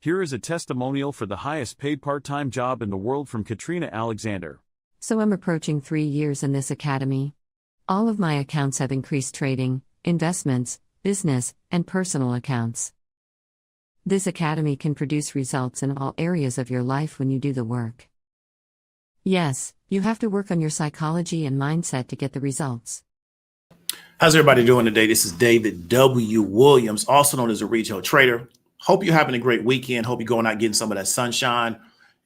Here is a testimonial for the highest paid part-time job in the world from Katrina Alexander. So I'm approaching 3 years in this academy. All of my accounts have increased trading, investments, business, and personal accounts. This academy can produce results in all areas of your life when you do the work. Yes, you have to work on your psychology and mindset to get the results. How's everybody doing today? This is David W. Williams, also known as a retail trader. Hope you're having a great weekend. Hope you're going out getting some of that sunshine,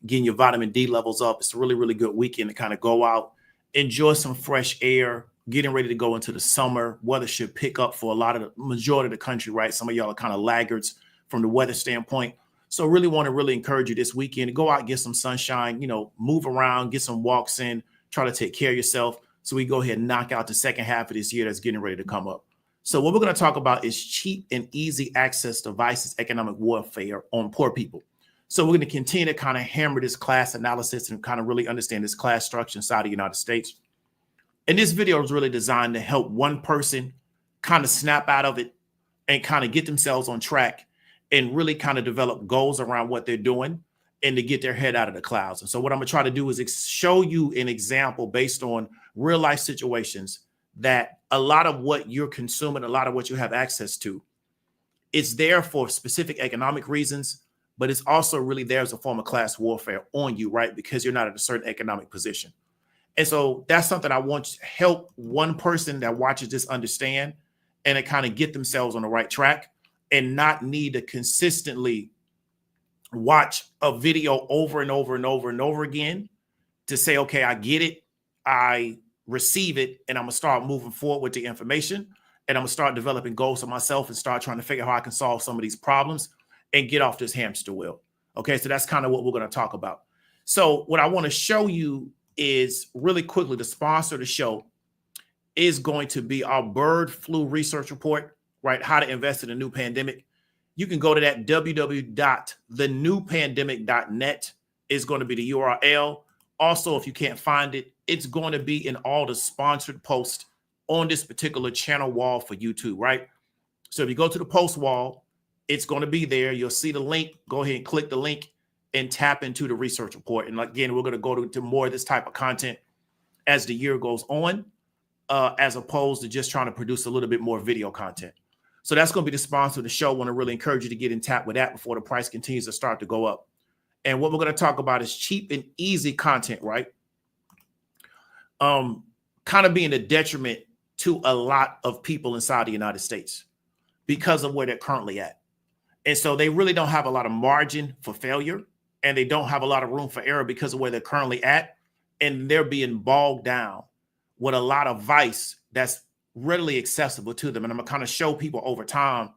getting your vitamin D levels up. It's a really, really good weekend to kind of go out, enjoy some fresh air, getting ready to go into the summer. Weather should pick up for the majority of the country, right? Some of y'all are kind of laggards from the weather standpoint. So really want to encourage you this weekend to go out, get some sunshine, move around, get some walks in, try to take care of yourself. So we go ahead and knock out the second half of this year that's getting ready to come up. So what we're going to talk about is cheap and easy access devices, economic warfare on poor people. So we're going to continue to kind of hammer this class analysis and kind of really understand this class structure inside the United States. And this video is really designed to help one person kind of snap out of it and kind of get themselves on track and really kind of develop goals around what they're doing and to get their head out of the clouds. And so what I'm going to try to do is show you an example based on real life situations that a lot of what you're consuming, a lot of what you have access to, it's there for specific economic reasons, but it's also really there as a form of class warfare on you, right? Because you're not at a certain economic position. And so that's something I want to help one person that watches this understand and to kind of get themselves on the right track and not need to consistently watch a video over and over and over and over again to say, okay, I get it. I receive it. And I'm going to start moving forward with the information. And I'm going to start developing goals for myself and start trying to figure out how I can solve some of these problems and get off this hamster wheel. Okay, so that's kind of what we're going to talk about. So what I want to show you is really quickly, the sponsor of the show is going to be our bird flu research report, right? How to invest in a new pandemic. You can go to that www.thenewpandemic.net is going to be the URL. Also, if you can't find it, it's going to be in all the sponsored posts on this particular channel wall for YouTube, right? So if you go to the post wall, it's going to be there. You'll see the link. Go ahead and click the link and tap into the research report. And again, we're going to go to more of this type of content as the year goes on, as opposed to just trying to produce a little bit more video content. So that's going to be the sponsor of the show. I want to really encourage you to get in tap with that before the price continues to start to go up. And what we're going to talk about is cheap and easy content, right? Kind of being a detriment to a lot of people inside the United States because of where they're currently at. And so they really don't have a lot of margin for failure, and they don't have a lot of room for error because of where they're currently at. And they're being bogged down with a lot of vice that's readily accessible to them. And I'm going to kind of show people over time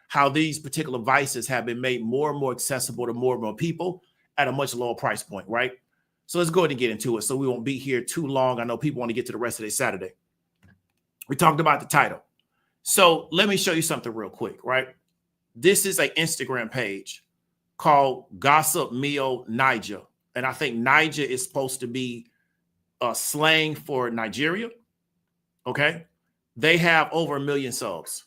how these particular vices have been made more and more accessible to more and more people at a much lower price point, right? So let's go ahead and get into it so we won't be here too long. I know people want to get to the rest of their Saturday. We talked about the title. So let me show you something real quick, right? This is an Instagram page called Gossip Mio Niger. And I think Niger is supposed to be a slang for Nigeria. Okay. They have over 1 million subs.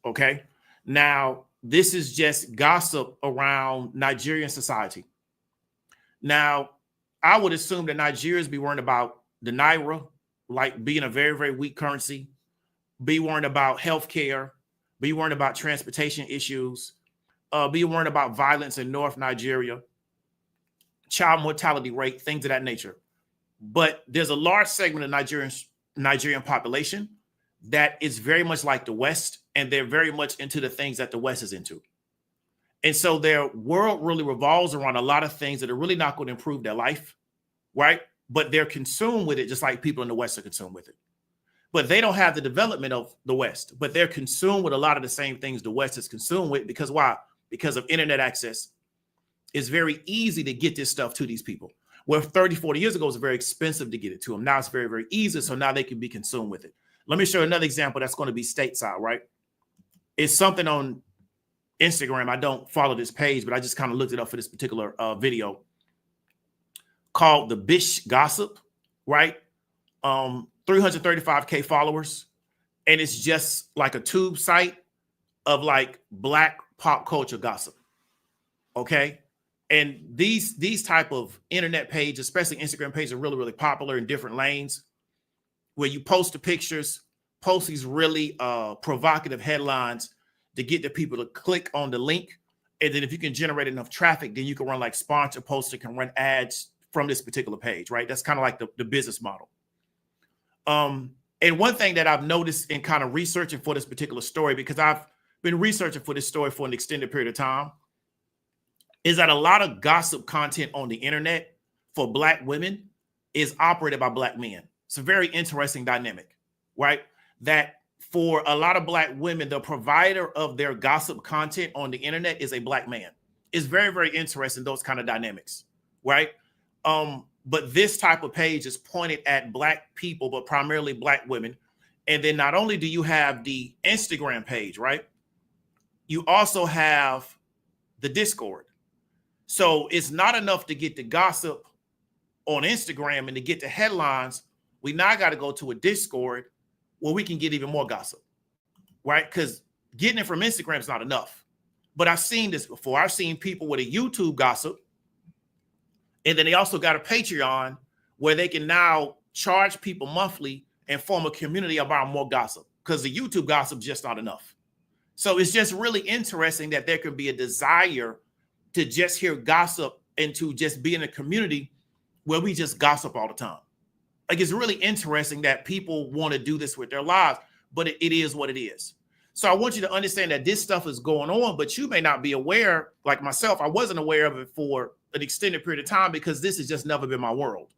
Okay. Now, this is just gossip around Nigerian society. Now, I would assume that Nigerians be worrying about the Naira, like being a very, very weak currency, be worrying about healthcare, be worrying about transportation issues, be worrying about violence in North Nigeria, child mortality rate, things of that nature. But there's a large segment of Nigerian population that is very much like the West, and they're very much into the things that the West is into. And so their world really revolves around a lot of things that are really not going to improve their life, right? But they're consumed with it just like people in the West are consumed with it. But they don't have the development of the West, but they're consumed with a lot of the same things the West is consumed with. Because why? Because of internet access. It's very easy to get this stuff to these people. Where 30, 40 years ago, it was very expensive to get it to them. Now it's very, very easy. So now they can be consumed with it. Let me show you another example that's going to be stateside, right? It's something on Instagram. I don't follow this page, but I just kind of looked it up for this particular video called the Bish Gossip, right? 335K followers. And it's just like a tube site of like Black pop culture gossip. Okay. And these type of internet pages, especially Instagram pages, are really, really popular in different lanes where you post the pictures, post these really provocative headlines to get the people to click on the link. And then if you can generate enough traffic, then you can run like sponsor posts that can run ads from this particular page, right? That's kind of like the business model. And one thing that I've noticed in kind of researching for this particular story, because I've been researching for this story for an extended period of time, is that a lot of gossip content on the internet for Black women is operated by Black men. It's a very interesting dynamic, right? That for a lot of Black women, the provider of their gossip content on the internet is a Black man. It's very, very interesting, those kind of dynamics, right? But this type of page is pointed at Black people, but primarily Black women. And then not only do you have the Instagram page, right? You also have the Discord. So it's not enough to get the gossip on Instagram and to get the headlines. We now got to go to a Discord where we can get even more gossip, right? Because getting it from Instagram is not enough. But I've seen this before. I've seen people with a YouTube gossip, and then they also got a Patreon where they can now charge people monthly and form a community about more gossip, because the YouTube gossip is just not enough. So it's just really interesting that there could be a desire to just hear gossip and to just be in a community where we just gossip all the time. Like, it's really interesting that people want to do this with their lives, but it is what it is. So I want you to understand that this stuff is going on, but you may not be aware. Like myself, I wasn't aware of it for an extended period of time because this has just never been my world,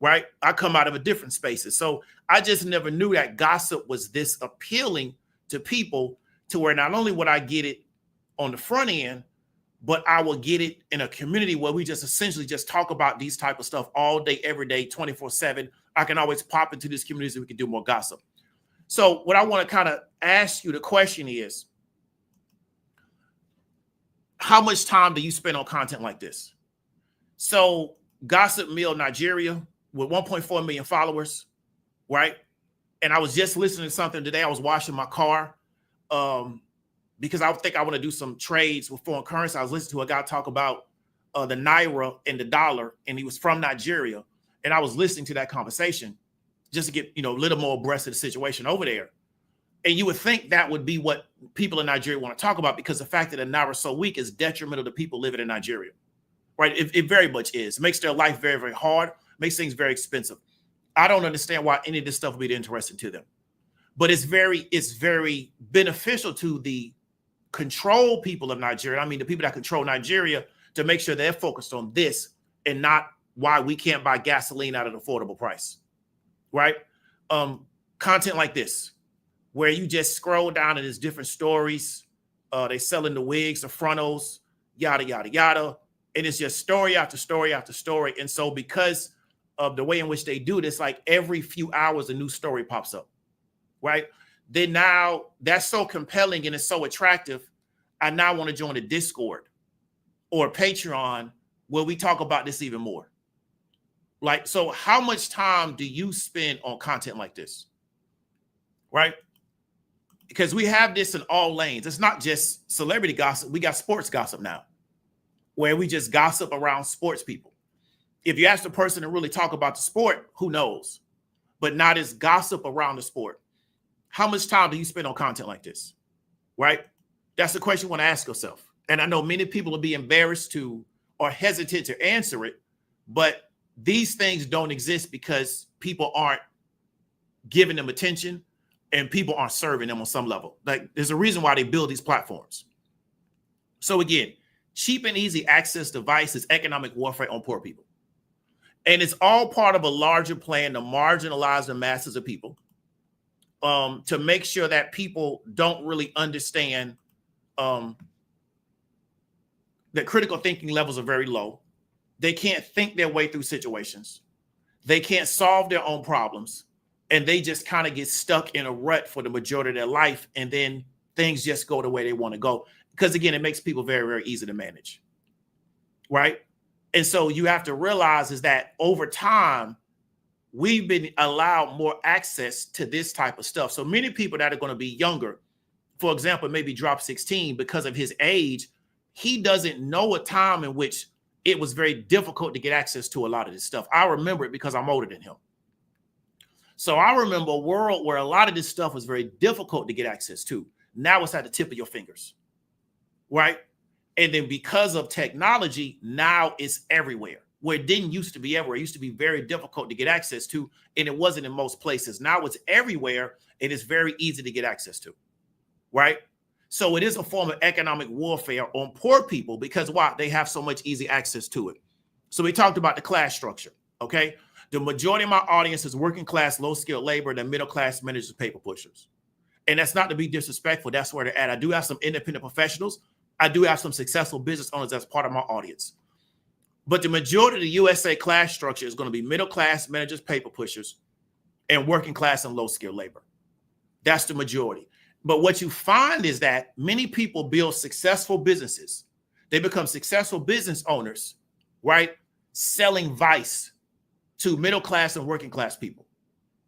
right? I come out of a different spaces. So I just never knew that gossip was this appealing to people, to where not only would I get it on the front end, but I will get it in a community where we just essentially just talk about these type of stuff all day, every day, 24/7. I can always pop into this community so we can do more gossip. So what I want to kind of ask you, the question is, how much time do you spend on content like this? So Gossip Mill Nigeria with 1.4 million followers, right? And I was just listening to something today. I was washing my car because I think I want to do some trades with foreign currency. I was listening to a guy talk about the Naira and the dollar, and he was from Nigeria. And I was listening to that conversation just to get, a little more abreast of the situation over there. And you would think that would be what people in Nigeria want to talk about, because the fact that the Naira is so weak is detrimental to people living in Nigeria, right? It very much is. It makes their life very, very hard, makes things very expensive. I don't understand why any of this stuff would be interesting to them. But it's very beneficial to the control people of Nigeria. I mean, the people that control Nigeria, to make sure they're focused on this and not why we can't buy gasoline at an affordable price, right? Content like this, where you just scroll down and there's different stories. They selling the wigs, the frontals, yada, yada, yada. And it's just story after story after story. And so because of the way in which they do this, like every few hours, a new story pops up, right? Then now that's so compelling and it's so attractive. I now want to join a Discord or Patreon where we talk about this even more. Like, so how much time do you spend on content like this? Right? Because we have this in all lanes. It's not just celebrity gossip. We got sports gossip now, where we just gossip around sports people. If you ask the person to really talk about the sport, who knows? But not as gossip around the sport. How much time do you spend on content like this? Right? That's the question you want to ask yourself. And I know many people will be embarrassed to or hesitant to answer it, but these things don't exist because people aren't giving them attention and people aren't serving them on some level. Like, there's a reason why they build these platforms. So again, cheap and easy access device is economic warfare on poor people. And it's all part of a larger plan to marginalize the masses of people, to make sure that people don't really understand that critical thinking levels are very low. They can't think their way through situations. They can't solve their own problems. And they just kind of get stuck in a rut for the majority of their life. And then things just go the way they want to go. Because again, it makes people very, very easy to manage. Right? And so you have to realize is that over time, we've been allowed more access to this type of stuff. So many people that are going to be younger, for example, maybe drop 16 because of his age, he doesn't know a time in which it was very difficult to get access to a lot of this stuff. I remember it because I'm older than him. So I remember a world where a lot of this stuff was very difficult to get access to. Now it's at the tip of your fingers, right? And then because of technology, now it's everywhere, where it didn't used to be everywhere. It used to be very difficult to get access to, and it wasn't in most places. Now it's everywhere, and it's very easy to get access to, right? So it is a form of economic warfare on poor people because why? They have so much easy access to it. So we talked about the class structure, okay? The majority of my audience is working class, low-skilled labor, and middle class managers, paper pushers. And that's not to be disrespectful. That's where they're at. I do have some independent professionals. I do have some successful business owners as part of my audience. But the majority of the USA class structure is going to be middle class managers, paper pushers, and working class and low-skilled labor. That's the majority. But what you find is that many people build successful businesses. They become successful business owners, right? Selling vice to middle class and working class people,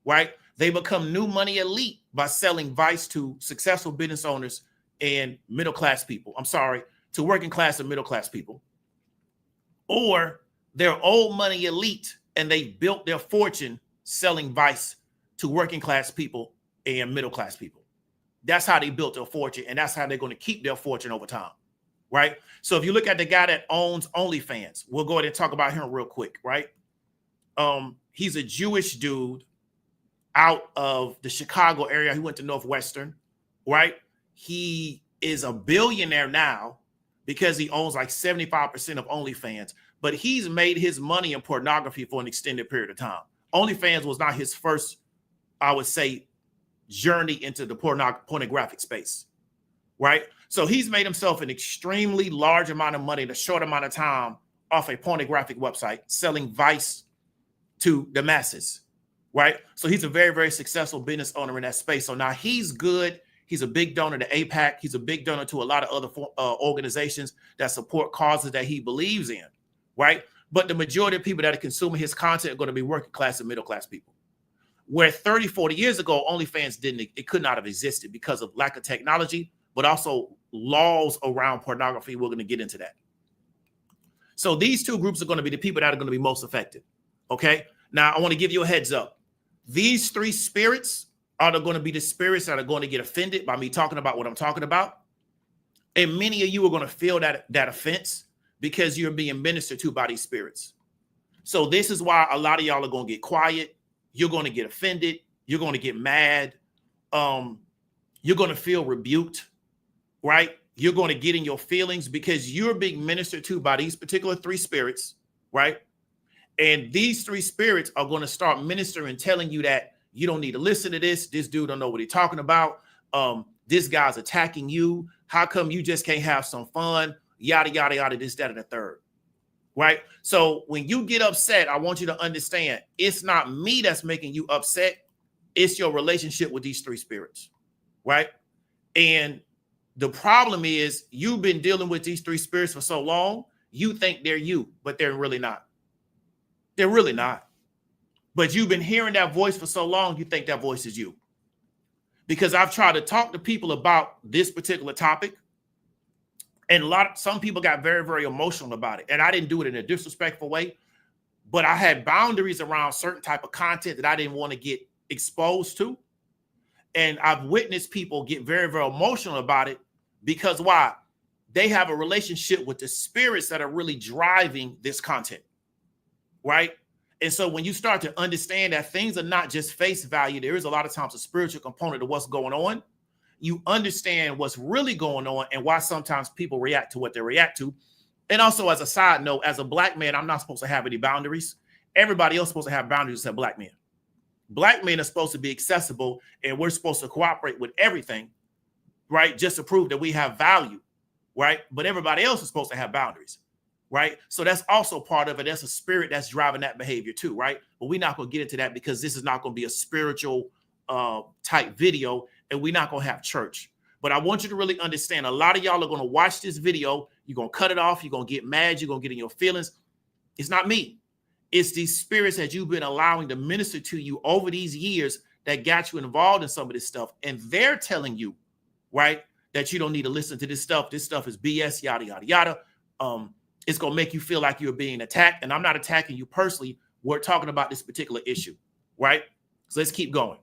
right? They become new money elite by selling vice to successful business owners and middle class people. I'm sorry, to working class and middle class people. Or they're old money elite and they built their fortune selling vice to working class people and middle class people. That's how they built their fortune, and that's how they're going to keep their fortune over time, right? So if you look at the guy that owns OnlyFans, we'll go ahead and talk about him real quick, right? He's a Jewish dude out of the Chicago area. He went to Northwestern, right? He is a billionaire now because he owns like 75% of OnlyFans, but he's made his money in pornography for an extended period of time. OnlyFans was not his first, I would say, journey into the pornographic space, right? So he's made himself an extremely large amount of money in a short amount of time off a pornographic website, selling vice to the masses, right? So he's a very, very successful business owner in that space. So now he's good. He's a big donor to AIPAC. He's a big donor to a lot of other organizations that support causes that he believes in, right? But the majority of people that are consuming his content are going to be working class and middle class people. Where 30, 40 years ago, OnlyFans it could not have existed because of lack of technology, but also laws around pornography. We're going to get into that. So these two groups are going to be the people that are going to be most affected. Okay. Now I want to give you a heads up. These three spirits are going to be the spirits that are going to get offended by me talking about what I'm talking about. And many of you are going to feel that offense because you're being ministered to by these spirits. So this is why a lot of y'all are going to get quiet. You're going to get offended. You're going to get mad. You're going to feel rebuked, right? You're going to get in your feelings because you're being ministered to by these particular three spirits, right? And these three spirits are going to start ministering, telling you that you don't need to listen to this. This dude don't know what he's talking about. This guy's attacking you. How come you just can't have some fun? Yada, yada, yada, this, that, and the third. Right. So when you get upset, I want you to understand it's not me that's making you upset. It's your relationship with these three spirits. Right. And the problem is you've been dealing with these three spirits for so long. You think they're you, but they're really not. They're really not. But you've been hearing that voice for so long. You think that voice is you. Because I've tried to talk to people about this particular topic. And some people got very, very emotional about it. And I didn't do it in a disrespectful way, but I had boundaries around certain type of content that I didn't want to get exposed to. And I've witnessed people get very, very emotional about it because why? They have a relationship with the spirits that are really driving this content, right? And so when you start to understand that things are not just face value, there is a lot of times a spiritual component to what's going on. You understand what's really going on and why sometimes people react to what they react to. And also, as a side note, as a black man, I'm not supposed to have any boundaries. Everybody else is supposed to have boundaries except black men. Black men are supposed to be accessible and we're supposed to cooperate with everything, right? Just to prove that we have value, right? But everybody else is supposed to have boundaries, right? So that's also part of it. That's a spirit that's driving that behavior too, right? But we're not going to get into that because this is not going to be a spiritual type video. And we're not going to have church. But I want you to really understand, a lot of y'all are going to watch this video. You're going to cut it off. You're going to get mad. You're going to get in your feelings. It's not me. It's these spirits that you've been allowing to minister to you over these years that got you involved in some of this stuff. And they're telling you, right, that you don't need to listen to this stuff. This stuff is BS, yada, yada, yada. It's going to make you feel like you're being attacked. And I'm not attacking you personally. We're talking about this particular issue, right? So let's keep going.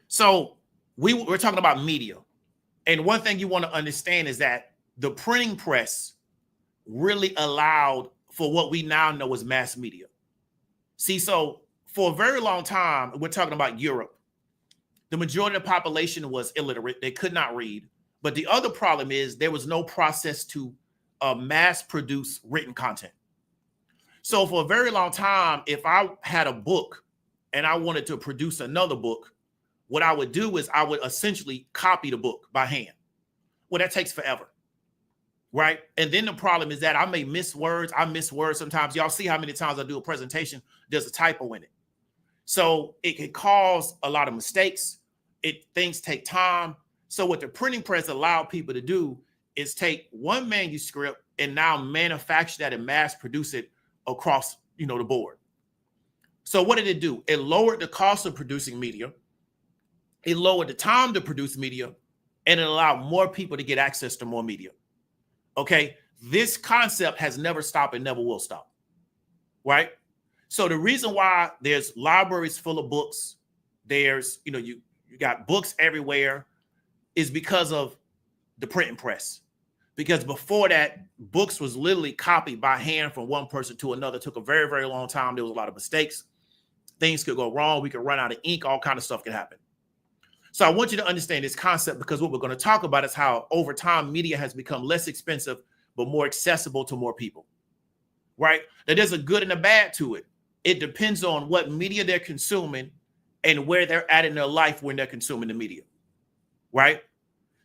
So we're talking about media. And one thing you want to understand is that the printing press really allowed for what we now know as mass media. See, so for a very long time, we're talking about Europe, the majority of the population was illiterate. They could not read. But the other problem is there was no process to mass produce written content. So for a very long time, if I had a book and I wanted to produce another book, what I would do is I would essentially copy the book by hand. Well, that takes forever, right? And then the problem is that I may miss words. I miss words sometimes. Y'all see how many times I do a presentation, there's a typo in it. So it can cause a lot of mistakes. Things take time. So what the printing press allowed people to do is take one manuscript and now manufacture that and mass produce it across, the board. So what did it do? It lowered the cost of producing media. It lowered the time to produce media, and it allowed more people to get access to more media. Okay, this concept has never stopped and never will stop, right? So the reason why there's libraries full of books, there's, you got books everywhere, is because of the printing press. Because before that, books was literally copied by hand from one person to another. It took a very, very long time. There was a lot of mistakes. Things could go wrong. We could run out of ink. All kind of stuff could happen. So I want you to understand this concept, because what we're going to talk about is how over time media has become less expensive, but more accessible to more people, right? Now, there's a good and a bad to it. It depends on what media they're consuming and where they're at in their life when they're consuming the media, right?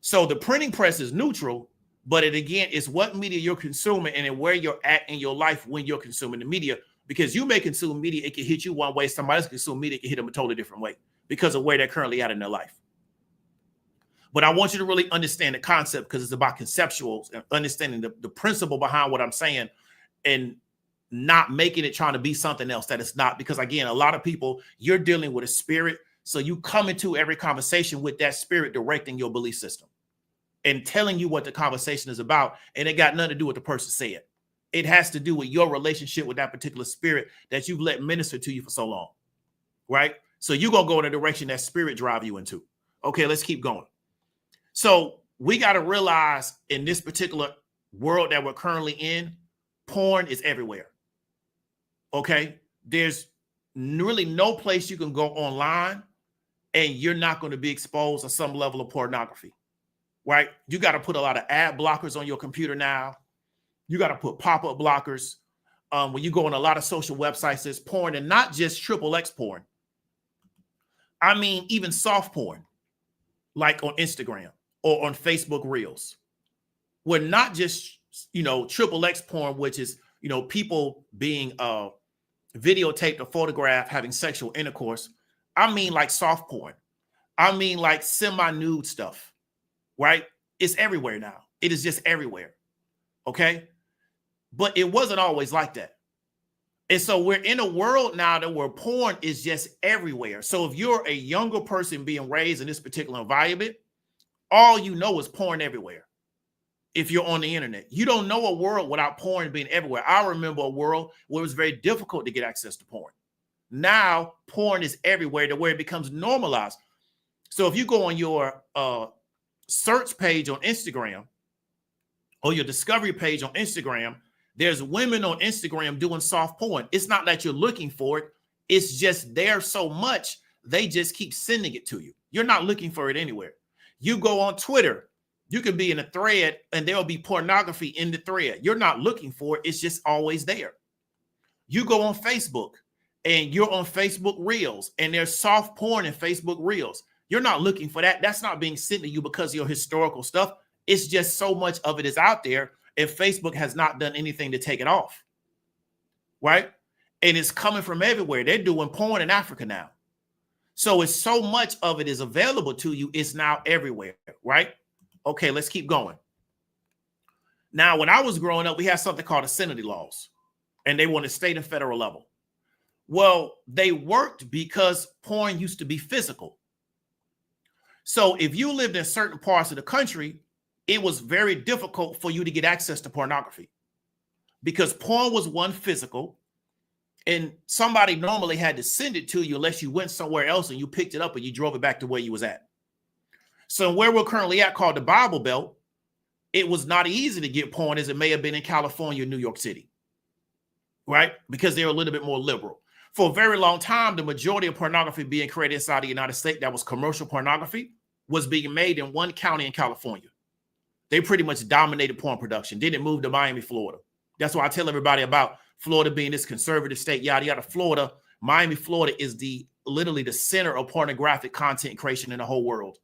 So the printing press is neutral, but it again is what media you're consuming and where you're at in your life when you're consuming the media. Because you may consume media, it can hit you one way. Somebody else consume media, it can hit them a totally different way because of where they're currently at in their life. But I want you to really understand the concept, because it's about conceptuals and understanding the principle behind what I'm saying, and not making it trying to be something else that it's not. Because again, a lot of people, you're dealing with a spirit. So you come into every conversation with that spirit directing your belief system and telling you what the conversation is about. And it got nothing to do with the person said. It has to do with your relationship with that particular spirit that you've let minister to you for so long, right? So you're going to go in a direction that spirit drive you into. Okay, let's keep going. So we got to realize in this particular world that we're currently in, porn is everywhere. Okay, there's really no place you can go online and you're not going to be exposed to some level of pornography, right? You got to put a lot of ad blockers on your computer now. You got to put pop-up blockers. When you go on a lot of social websites, there's porn, and not just XXX porn. I mean, even soft porn, like on Instagram or on Facebook Reels. We're not just, XXX porn, which is, people being videotaped or photographed having sexual intercourse. I mean, like soft porn. I mean, like semi-nude stuff, right? It's everywhere now. It is just everywhere. Okay. But it wasn't always like that. And so we're in a world now that where porn is just everywhere. So if you're a younger person being raised in this particular environment, all you know is porn everywhere. If you're on the internet, you don't know a world without porn being everywhere. I remember a world where it was very difficult to get access to porn. Now porn is everywhere to where it becomes normalized. So if you go on your search page on Instagram or your discovery page on Instagram, there's women on Instagram doing soft porn. It's not that you're looking for it. It's just there so much, they just keep sending it to you. You're not looking for it anywhere. You go on Twitter, you could be in a thread and there'll be pornography in the thread. You're not looking for it. It's just always there. You go on Facebook and you're on Facebook Reels and there's soft porn in Facebook Reels. You're not looking for that. That's not being sent to you because of your historical stuff. It's just so much of it is out there, and Facebook has not done anything to take it off, right? And it's coming from everywhere. They're doing porn in Africa now. So it's so much of it is available to you. It's now everywhere, right? Okay, let's keep going. Now, when I was growing up, we had something called obscenity laws, and they were on the state and federal level. Well, they worked because porn used to be physical. So if you lived in certain parts of the country, it was very difficult for you to get access to pornography because porn was one, physical, and somebody normally had to send it to you unless you went somewhere else and you picked it up and you drove it back to where you was at. So where we're currently at, called the Bible Belt, it was not easy to get porn as it may have been in California, New York City, right? Because they're a little bit more liberal. For a very long time, the majority of pornography being created inside the United States that was commercial pornography was being made in one county in California. They pretty much dominated porn production. Then it moved to Miami, Florida. That's why I tell everybody about Florida being this conservative state, yada, yada. Florida, Miami, Florida is literally the center of pornographic content creation in the whole world,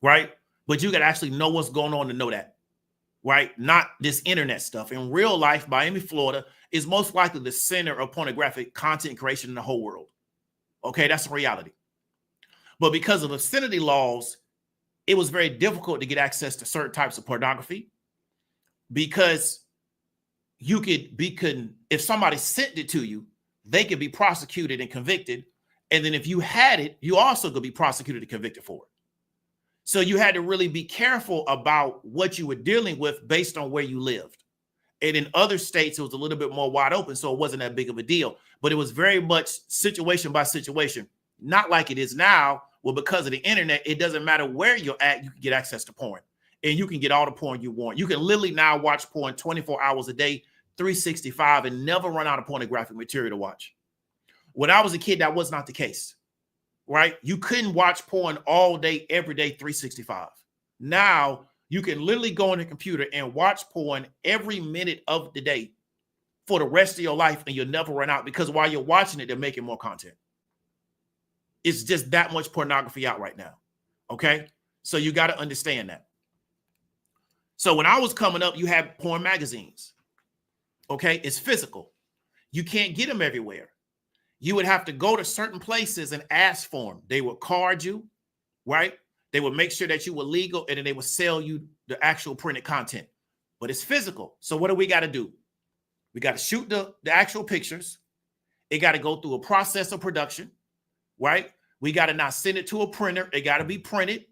right? But you got to actually know what's going on to know that, right? Not this internet stuff. In real life, Miami, Florida is most likely the center of pornographic content creation in the whole world. Okay, that's the reality. But because of obscenity laws, it was very difficult to get access to certain types of pornography because if somebody sent it to you, they could be prosecuted and convicted. And then if you had it, you also could be prosecuted and convicted for it. So you had to really be careful about what you were dealing with based on where you lived. And in other states, it was a little bit more wide open, so it wasn't that big of a deal. But it was very much situation by situation, not like it is now. Well, because of the internet, it doesn't matter where you're at, you can get access to porn. And you can get all the porn you want. You can literally now watch porn 24 hours a day, 365, and never run out of pornographic material to watch. When I was a kid, that was not the case. Right? You couldn't watch porn all day, every day, 365. Now you can literally go on the computer and watch porn every minute of the day for the rest of your life, and you'll never run out because while you're watching it, they're making more content. It's just that much pornography out right now. Okay? So you got to understand that. So when I was coming up, you had porn magazines. Okay? It's physical. You can't get them everywhere. You would have to go to certain places and ask for them. They would card you, right? They would make sure that you were legal, and then they would sell you the actual printed content. But it's physical. So what do we got to do? We got to shoot the actual pictures. It got to go through a process of production, right? We got to now send it to a printer. It got to be printed,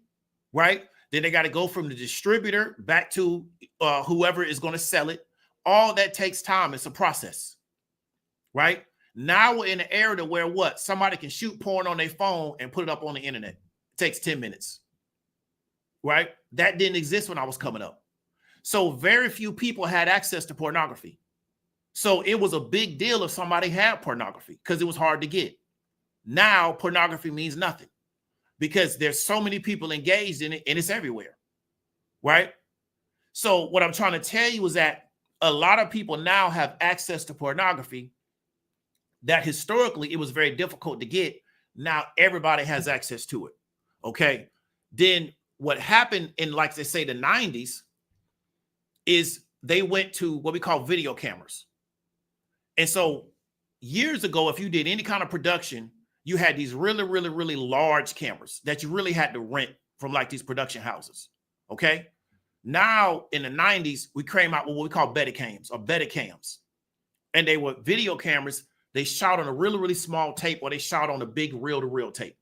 right? Then they got to go from the distributor back to whoever is going to sell it. All that takes time. It's a process, right? Now we're in an era where what? Somebody can shoot porn on their phone and put it up on the internet. It takes 10 minutes, right? That didn't exist when I was coming up. So very few people had access to pornography. So it was a big deal if somebody had pornography because it was hard to get. Now pornography means nothing because there's so many people engaged in it and it's everywhere, right? So what I'm trying to tell you is that a lot of people now have access to pornography that historically it was very difficult to get. Now everybody has access to it. Okay. Then what happened in, like they say, the 90s is they went to what we call video cameras. And so years ago, if you did any kind of production, you had these really, really, really large cameras that you really had to rent from like these production houses. Okay. Now in the 90s, we came out with what we call Betacams or Betacams. And they were video cameras. They shot on a really, really small tape, or they shot on a big reel-to-reel tape.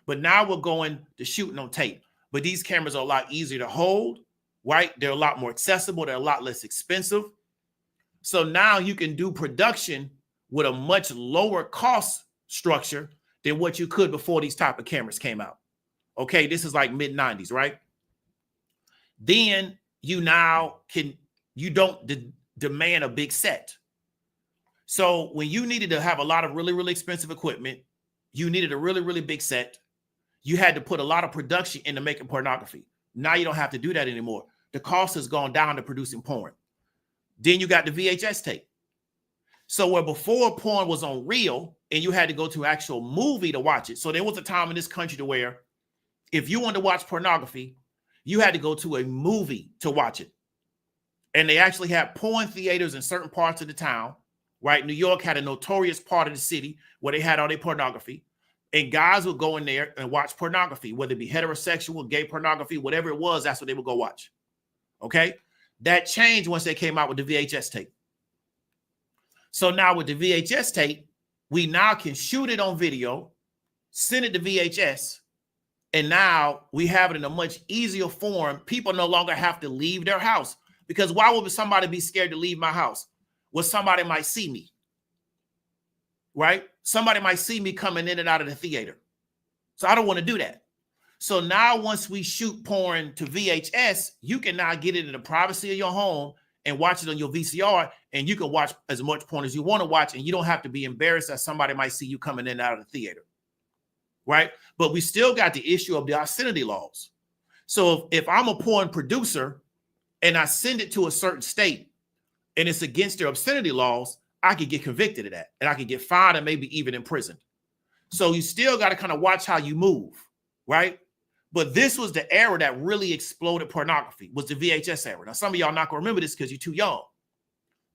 But now we're going to shooting on tape. But these cameras are a lot easier to hold, right? They're a lot more accessible. They're a lot less expensive. So now you can do production with a much lower cost structure than what you could before these type of cameras came out. Okay, this is like mid-90s, right? Then you now you don't demand a big set. So when you needed to have a lot of really, really expensive equipment, you needed a really, really big set. You had to put a lot of production into making pornography. Now you don't have to do that anymore. The cost has gone down to producing porn. Then you got the VHS tape. So where before porn was on reel and you had to go to an actual movie to watch it. So there was a time in this country to where if you wanted to watch pornography, you had to go to a movie to watch it. And they actually had porn theaters in certain parts of the town. Right? New York had a notorious part of the city where they had all their pornography, and guys would go in there and watch pornography, whether it be heterosexual, gay pornography, whatever it was, that's what they would go watch. Okay. That changed once they came out with the VHS tape. So now with the VHS tape, we now can shoot it on video, send it to VHS, And now we have it in a much easier form. People no longer have to leave their house, because why would somebody be scared to leave my house? Well, somebody might see me, right? Somebody might see me coming in and out of the theater. So I don't want to do that. So now once we shoot porn to VHS, you can now get it in the privacy of your home and watch it on your VCR, and you can watch as much porn as you want to watch, and you don't have to be embarrassed that somebody might see you coming in and out of the theater, right? But we still got the issue of the obscenity laws. So if I'm a porn producer and I send it to a certain state and it's against their obscenity laws, I could get convicted of that, and I could get fined and maybe even imprisoned. So you still got to kind of watch how you move, right? But this was the era that really exploded pornography, was the VHS era. Now, some of y'all not going to remember this because you're too young.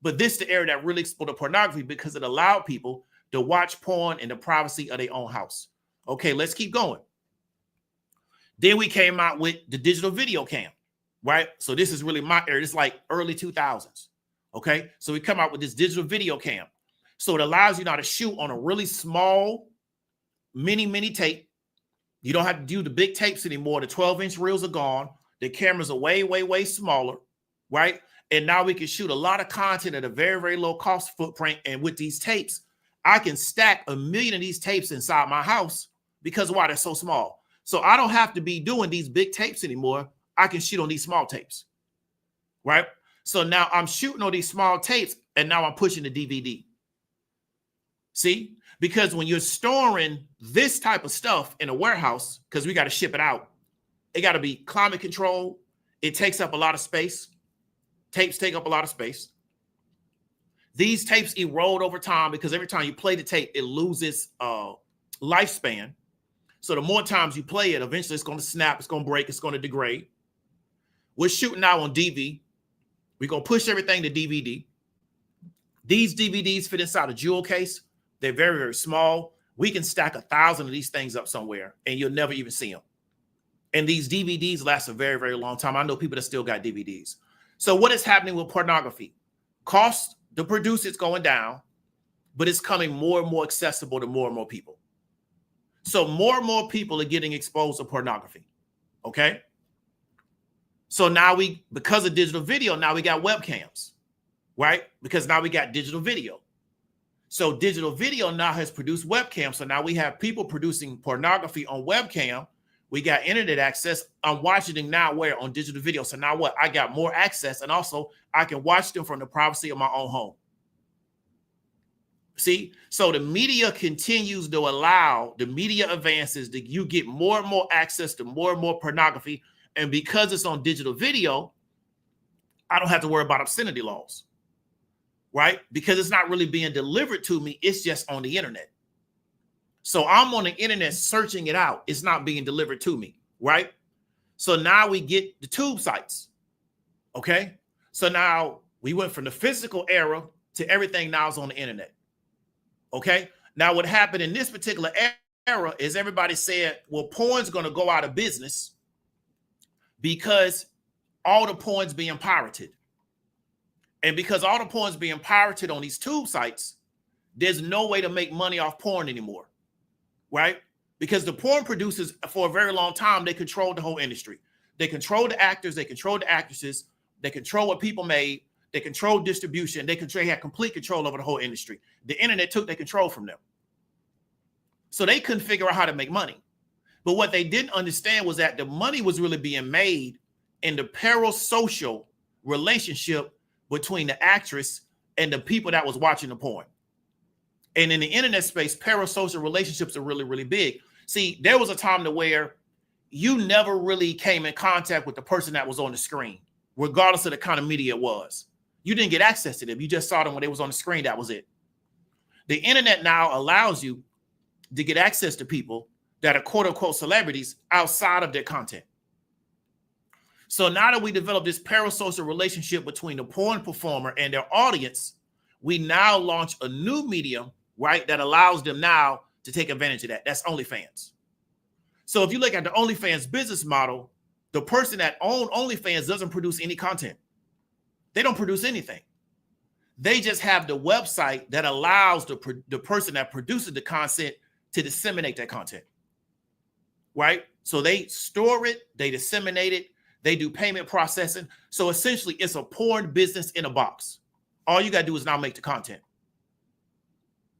But this is the era that really exploded pornography because it allowed people to watch porn in the privacy of their own house. Okay, let's keep going. Then we came out with the digital video cam, right? So this is really my era. This is like early 2000s. Okay, so we come out with this digital video cam. So it allows you now to shoot on a really small mini tape. You don't have to do the big tapes anymore. The 12-inch reels are gone. The cameras are way smaller, right? And now we can shoot a lot of content at a very low cost footprint. And with these tapes, I can stack 1 million of these tapes inside my house because why? They're so small. So I don't have to be doing these big tapes anymore. I can shoot on these small tapes, right? So now I'm shooting on these small tapes, and now I'm pushing the DVD. See? Because when you're storing this type of stuff in a warehouse, because we got to ship it out, it got to be climate controlled. It takes up a lot of space. Tapes take up a lot of space. These tapes erode over time because every time you play the tape, it loses lifespan. So the more times you play it, eventually it's going to snap, it's going to break, it's going to degrade. We're shooting now on DV. We're going to push everything to DVD. These DVDs fit inside a jewel case. They're very small. We can stack 1,000 of these things up somewhere and you'll never even see them. And these DVDs last a very long time. I know people that still got DVDs. So what is happening with pornography? Cost to produce it's going down, but it's coming more and more accessible to more and more people. So more and more people are getting exposed to pornography. Okay. So now because of digital video, now we got webcams, right? Because now we got digital video. So digital video now has produced webcam. So now we have people producing pornography on webcam. We got internet access. I'm watching them now where on digital video. So now what? I got more access, and also I can watch them from the privacy of my own home. See? So the media continues to allow, the media advances, that you get more and more access to more and more pornography. And because it's on digital video, I don't have to worry about obscenity laws. Right? Because it's not really being delivered to me. It's just on the internet. So I'm on the internet searching it out. It's not being delivered to me. Right? So now we get the tube sites. Okay? So now we went from the physical era to everything now is on the internet. Okay? Now what happened in this particular era is everybody said, well, porn's going to go out of business because all the porn's being pirated. And because all the porn's being pirated on these tube sites, there's no way to make money off porn anymore, right? Because the porn producers, for a very long time, they controlled the whole industry. They controlled the actors, they controlled the actresses, they control what people made, they controlled distribution, they had complete control over the whole industry. The internet took their control from them. So they couldn't figure out how to make money. But what they didn't understand was that the money was really being made in the parasocial relationship between the actress and the people that was watching the porn. And in the internet space, parasocial relationships are really big. See, there was a time to where you never really came in contact with the person that was on the screen, regardless of the kind of media it was. You didn't get access to them. You just saw them when they was on the screen. That was it. The internet now allows you to get access to people that are quote unquote celebrities outside of their content. So now that we develop this parasocial relationship between the porn performer and their audience, we now launch a new medium, right, that allows them now to take advantage of that. That's OnlyFans. So if you look at the OnlyFans business model, the person that owns OnlyFans doesn't produce any content. They don't produce anything. They just have the website that allows the person that produces the content to disseminate that content. right? So they store it, they disseminate it, they do payment processing. So essentially, it's a porn business in a box. All you got to do is now make the content.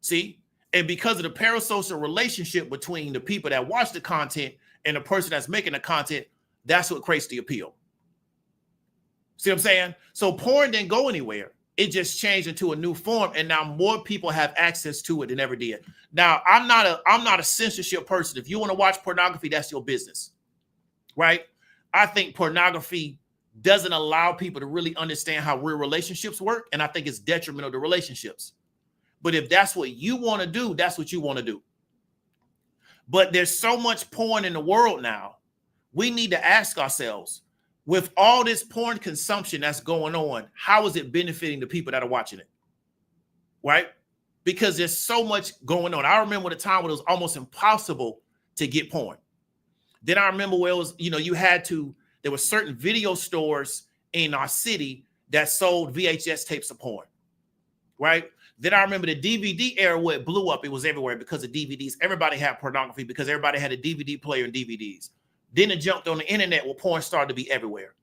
See? And because of the parasocial relationship between the people that watch the content and the person that's making the content, that's what creates the appeal. See what I'm saying? So porn didn't go anywhere. It just changed into a new form, and now more people have access to it than ever did. Now, I'm not a censorship person. If you want to watch pornography, that's your business, right? I think pornography doesn't allow people to really understand how real relationships work, and I think it's detrimental to relationships. But if that's what you want to do, that's what you want to do. But there's so much porn in the world now. We need to ask ourselves, with all this porn consumption that's going on, how is it benefiting the people that are watching it? Right? Because there's so much going on. I remember the time when it was almost impossible to get porn. Then I remember where it was, there were certain video stores in our city that sold VHS tapes of porn. Right? Then I remember the DVD era where it blew up. It was everywhere because of DVDs. Everybody had pornography because everybody had a DVD player and DVDs. Then it jumped on the internet where porn started to be everywhere.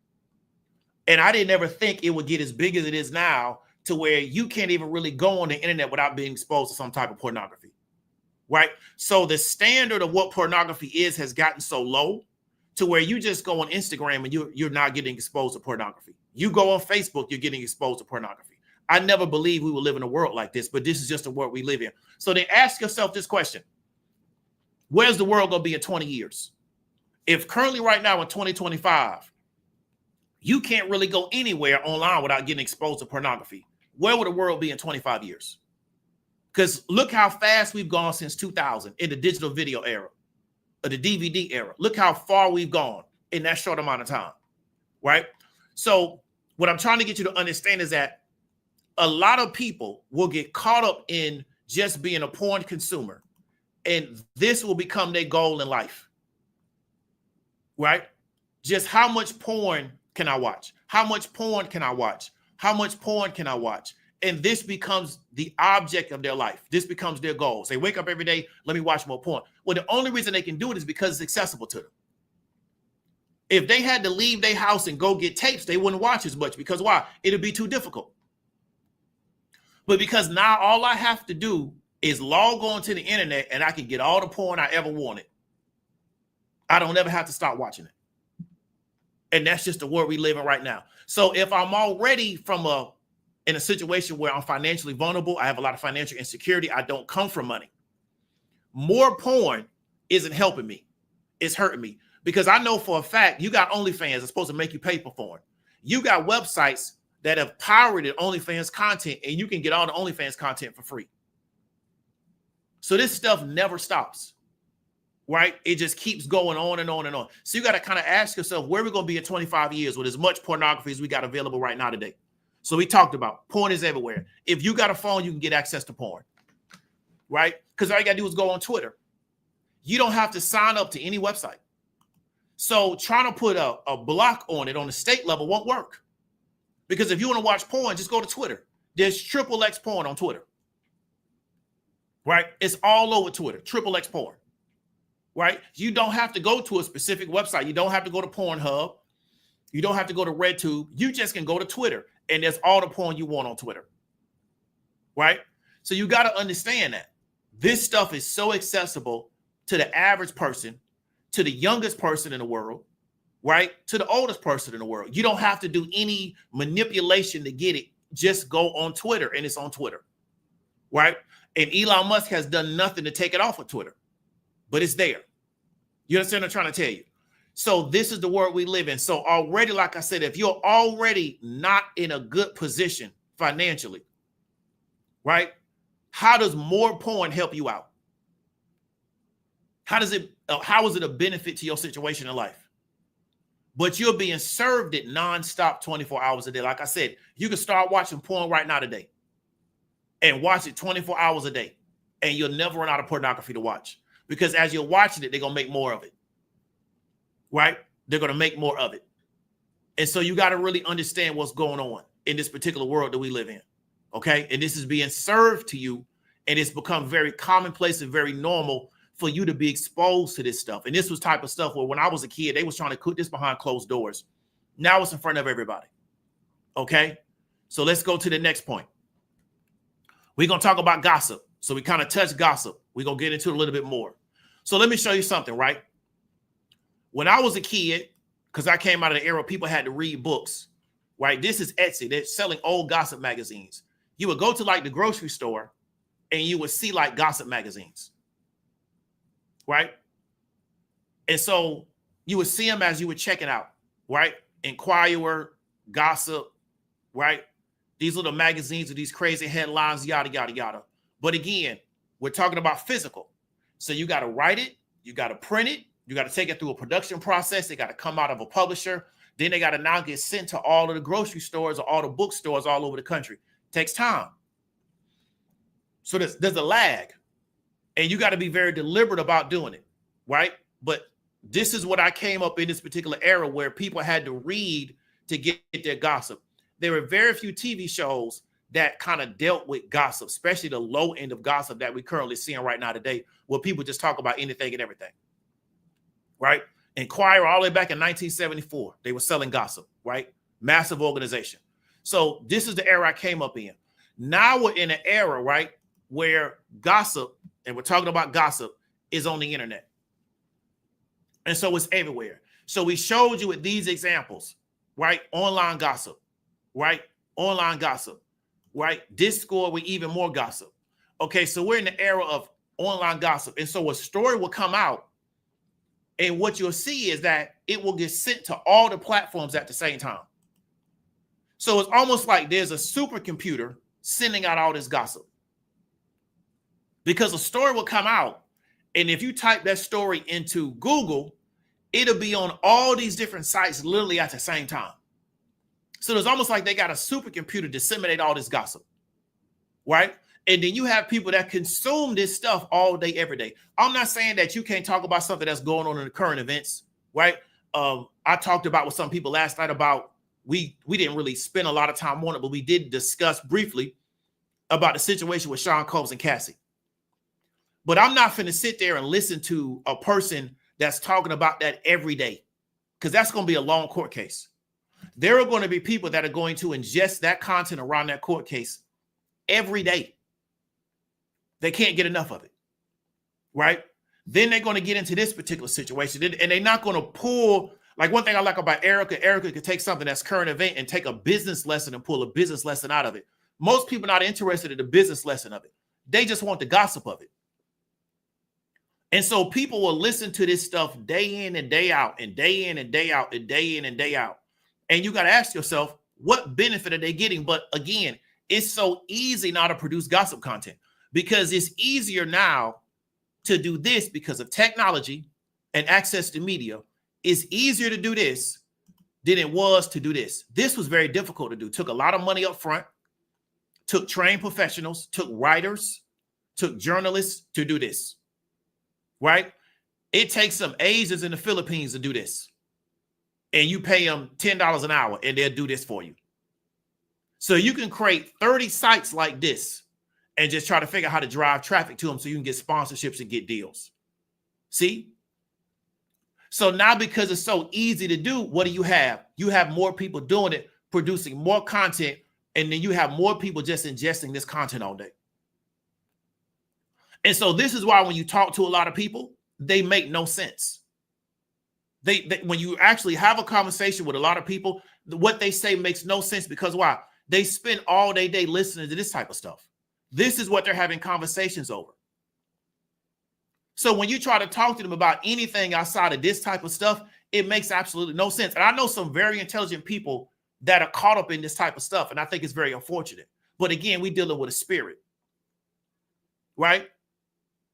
And I didn't ever think it would get as big as it is now, to where you can't even really go on the internet without being exposed to some type of pornography, right? So the standard of what pornography is has gotten so low to where you just go on Instagram and you're not getting exposed to pornography. You go on Facebook, you're getting exposed to pornography. I never believed we would live in a world like this, but this is just the world we live in. So then ask yourself this question: where's the world going to be in 20 years? If currently right now in 2025, you can't really go anywhere online without getting exposed to pornography, where would the world be in 25 years? Because look how fast we've gone since 2000 in the digital video era, or the DVD era. Look how far we've gone in that short amount of time, right? So what I'm trying to get you to understand is that a lot of people will get caught up in just being a porn consumer, and this will become their goal in life, right? Just how much porn can I watch? How much porn can I watch? How much porn can I watch? And this becomes the object of their life. This becomes their goals. They wake up every day, let me watch more porn. Well, the only reason they can do it is because it's accessible to them. If they had to leave their house and go get tapes, they wouldn't watch as much, because why? It'd be too difficult. But because now all I have to do is log on to the internet and I can get all the porn I ever wanted, I don't ever have to stop watching it. And that's just the world we live in right now. So if I'm already in a situation where I'm financially vulnerable, I have a lot of financial insecurity, I don't come from money, more porn isn't helping me. It's hurting me, because I know for a fact you got OnlyFans that's supposed to make you pay for porn. You got websites that have pirated OnlyFans content, and you can get all the OnlyFans content for free. So this stuff never stops, right? It just keeps going on and on and on. So you got to kind of ask yourself, where are we going to be in 25 years with as much pornography as we got available right now today? So we talked about porn is everywhere. If you got a phone, you can get access to porn, right? Because all you got to do is go on Twitter. You don't have to sign up to any website. So trying to put a block on it on the state level won't work. Because if you want to watch porn, just go to Twitter. There's XXX porn on Twitter, right? It's all over Twitter, XXX porn, right? You don't have to go to a specific website. You don't have to go to Pornhub. You don't have to go to RedTube. You just can go to Twitter, and there's all the porn you want on Twitter, right? So you got to understand that this stuff is so accessible to the average person, to the youngest person in the world, right? To the oldest person in the world. You don't have to do any manipulation to get it. Just go on Twitter, and it's on Twitter, right? And Elon Musk has done nothing to take it off of Twitter, but it's there. You understand what I'm trying to tell you? So this is the world we live in. So already, like I said, if you're already not in a good position financially, right? How does more porn help you out? How is it a benefit to your situation in life? But you're being served it nonstop 24 hours a day. Like I said, you can start watching porn right now today and watch it 24 hours a day, and you'll never run out of pornography to watch, because as you're watching it, they're going to make more of it, right? They're going to make more of it. And so you got to really understand what's going on in this particular world that we live in, okay? And this is being served to you, and it's become very commonplace and very normal for you to be exposed to this stuff. And this was type of stuff where when I was a kid, they was trying to cook this behind closed doors. Now it's in front of everybody. Okay. So let's go to the next point. We're going to talk about gossip. So we kind of touched gossip. We're going to get into it a little bit more. So let me show you something, right? When I was a kid, because I came out of the era, people had to read books, right? This is Etsy. They're selling old gossip magazines. You would go to like the grocery store and you would see like gossip magazines, right? And so you would see them as you were checking out, right? Inquirer, Gossip, right? These little magazines with these crazy headlines, yada, yada, yada. But again, we're talking about physical. So you got to write it. You got to print it. You got to take it through a production process. They got to come out of a publisher. Then they got to now get sent to all of the grocery stores or all the bookstores all over the country. Takes time. So there's a lag. And you got to be very deliberate about doing it, right? But this is what I came up in this particular era where people had to read to get their gossip. There were very few TV shows that kind of dealt with gossip, especially the low end of gossip that we're currently seeing right now today, where people just talk about anything and everything, right? Inquirer, all the way back in 1974, they were selling gossip, right? Massive organization. So this is the era I came up in. Now we're in an era, right, where gossip, and we're talking about gossip, is on the internet. And so it's everywhere. So we showed you with these examples, right? Online gossip, right? Online gossip, right? Discord with even more gossip. Okay, so we're in the era of online gossip. And so a story will come out, and what you'll see is that it will get sent to all the platforms at the same time. So it's almost like there's a supercomputer sending out all this gossip. Because a story will come out, and if you type that story into Google, it'll be on all these different sites literally at the same time. So it's almost like they got a supercomputer disseminate all this gossip, right? And then you have people that consume this stuff all day, every day. I'm not saying that you can't talk about something that's going on in the current events, right? I talked about with some people last night about, we didn't really spend a lot of time on it, but we did discuss briefly about the situation with Sean Combs and Cassie. But I'm not finna sit there and listen to a person that's talking about that every day, because that's going to be a long court case. There are going to be people that are going to ingest that content around that court case every day. They can't get enough of it, right? Then they're going to get into this particular situation, and they're not going to pull, like one thing I like about Erica. Erica could take something that's current event and take a business lesson and pull a business lesson out of it. Most people are not interested in the business lesson of it. They just want the gossip of it. And so people will listen to this stuff day in and day out, and day in and day out, and day in and day out. And you got to ask yourself, what benefit are they getting? But again, it's so easy now to produce gossip content, because it's easier now to do this because of technology and access to media. It's easier to do this than it was to do this. This was very difficult to do. Took a lot of money up front, took trained professionals, took writers, took journalists to do this, right? It takes some Asians in the Philippines to do this. And you pay them $10 an hour and they'll do this for you. So you can create 30 sites like this and just try to figure out how to drive traffic to them so you can get sponsorships and get deals. See? So now, because it's so easy to do, what do you have? You have more people doing it, producing more content, and then you have more people just ingesting this content all day. And so this is why when you talk to a lot of people, they make no sense. They when you actually have a conversation with a lot of people, what they say makes no sense, because why? They spend all day listening to this type of stuff. This is what they're having conversations over. So when you try to talk to them about anything outside of this type of stuff, it makes absolutely no sense. And I know some very intelligent people that are caught up in this type of stuff, and I think it's very unfortunate. But again, we're dealing with a spirit, right?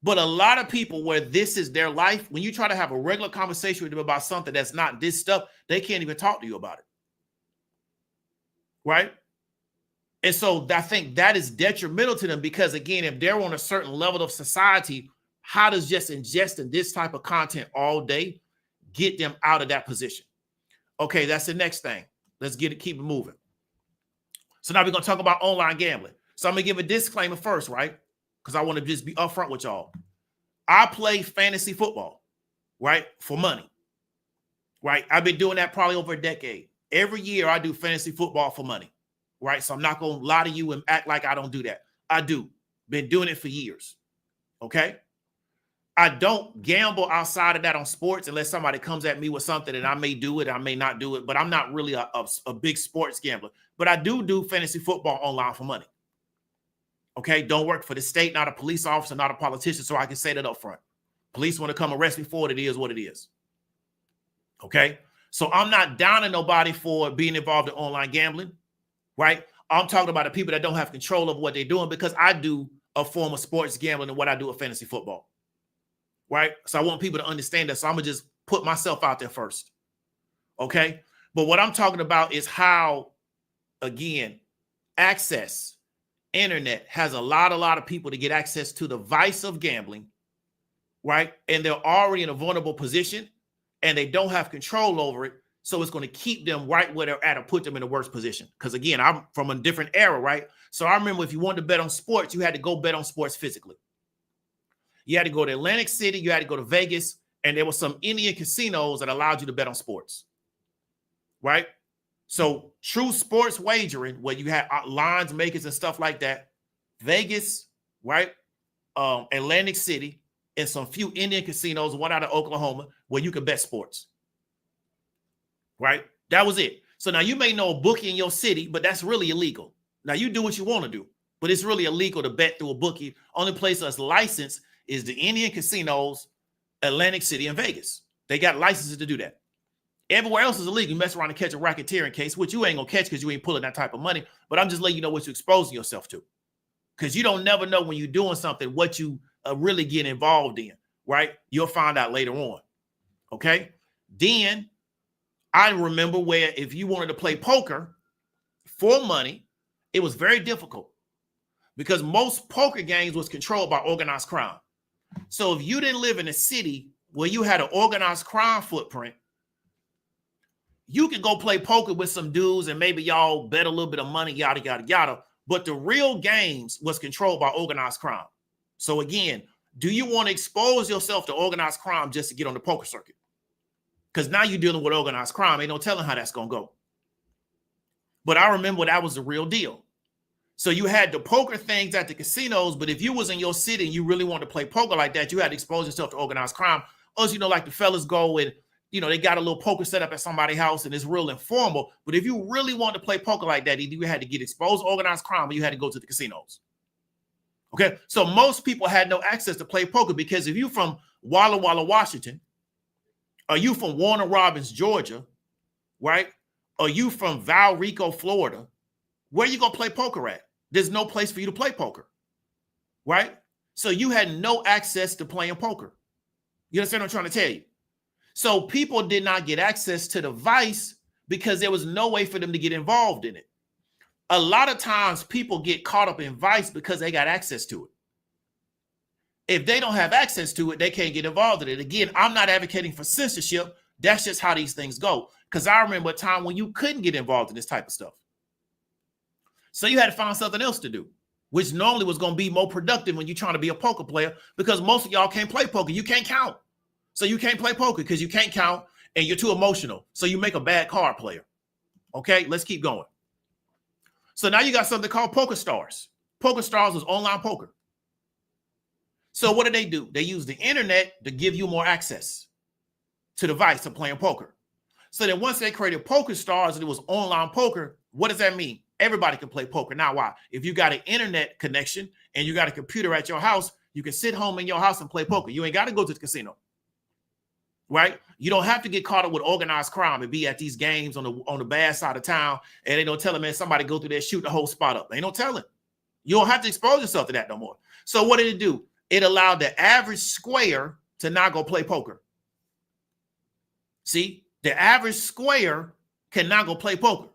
But a lot of people where this is their life, when you try to have a regular conversation with them about something that's not this stuff, they can't even talk to you about it, right? And so I think that is detrimental to them, because again, if they're on a certain level of society, how does just ingesting this type of content all day get them out of that position? Okay, that's the next thing. Let's keep it moving. So now we're going to talk about online gambling. So I'm going to give a disclaimer first, right? Because I want to just be upfront with y'all. I play fantasy football, right? For money, right? I've been doing that probably over a decade. Every year I do fantasy football for money, right? So I'm not going to lie to you and act like I don't do that. I do. Been doing it for years, okay? I don't gamble outside of that on sports unless somebody comes at me with something, and I may do it, I may not do it, but I'm not really a big sports gambler. But I do fantasy football online for money. Okay, don't work for the state, not a police officer, not a politician, so I can say that up front. Police want to come arrest me for it, it is what it is. Okay, so I'm not downing nobody for being involved in online gambling, right? I'm talking about the people that don't have control of what they're doing, because I do a form of sports gambling and what I do with fantasy football. Right? So I want people to understand that. So I'm going to just put myself out there first. Okay? But what I'm talking about is how, again, access, internet has a lot of people to get access to the vice of gambling, right? And they're already in a vulnerable position and they don't have control over it. So it's going to keep them right where they're at or put them in a worse position. Because again, I'm from a different era, right? So I remember if you wanted to bet on sports, you had to go bet on sports physically. You had to go to Atlantic City, you had to go to Vegas, and there were some Indian casinos that allowed you to bet on sports, right? So true sports wagering, where you had lines makers and stuff like that, Vegas, right? Atlantic City, and some few Indian casinos, one out of Oklahoma, where you could bet sports, right? That was it. So now you may know a bookie in your city, but that's really illegal. Now you do what you want to do, but it's really illegal to bet through a bookie. Only place that's licensed is the Indian casinos, Atlantic City, and Vegas. They got licenses to do that. Everywhere else is illegal. You mess around and catch a racketeering case, which you ain't gonna catch because you ain't pulling that type of money. But I'm just letting you know what you're exposing yourself to, because you don't never know when you're doing something what you really get involved in, right? You'll find out later on. Okay. Then I remember where if you wanted to play poker for money, it was very difficult because most poker games was controlled by organized crime. So if you didn't live in a city where you had an organized crime footprint, you could go play poker with some dudes and maybe y'all bet a little bit of money, yada, yada, yada. But the real games was controlled by organized crime. So again, do you want to expose yourself to organized crime just to get on the poker circuit? Because now you're dealing with organized crime. Ain't no telling how that's going to go. But I remember that was the real deal. So you had the poker things at the casinos, but if you was in your city and you really wanted to play poker like that, you had to expose yourself to organized crime. Or, you know, like the fellas go and, you know, they got a little poker set up at somebody's house and it's real informal. But if you really want to play poker like that, you had to get exposed to organized crime or you had to go to the casinos. Okay, so most people had no access to play poker because if you from Walla Walla, Washington, or you from Warner Robins, Georgia, right? Or you from Valrico, Florida, where you going to play poker at? There's no place for you to play poker, right? So you had no access to playing poker. You understand what I'm trying to tell you? So people did not get access to the vice because there was no way for them to get involved in it. A lot of times people get caught up in vice because they got access to it. If they don't have access to it, they can't get involved in it. Again, I'm not advocating for censorship. That's just how these things go. Because I remember a time when you couldn't get involved in this type of stuff. So you had to find something else to do, which normally was going to be more productive when you're trying to be a poker player, because most of y'all can't play poker. You can't count. So you can't play poker because you can't count and you're too emotional. So you make a bad card player. Okay, let's keep going. So now you got something called Poker Stars. Poker Stars was online poker. So what do? They use the internet to give you more access to the vice of playing poker. So then once they created Poker Stars and it was online poker, what does that mean? Everybody can play poker. Now, why? If you got an internet connection and you got a computer at your house, you can sit home in your house and play poker. You ain't got to go to the casino, right? You don't have to get caught up with organized crime and be at these games on the bad side of town. And they don't tell them, man, somebody go through there, shoot the whole spot up. They don't tell it. You don't have to expose yourself to that no more. So what did it do? It allowed the average square to not go play poker. See, the average square cannot go play poker.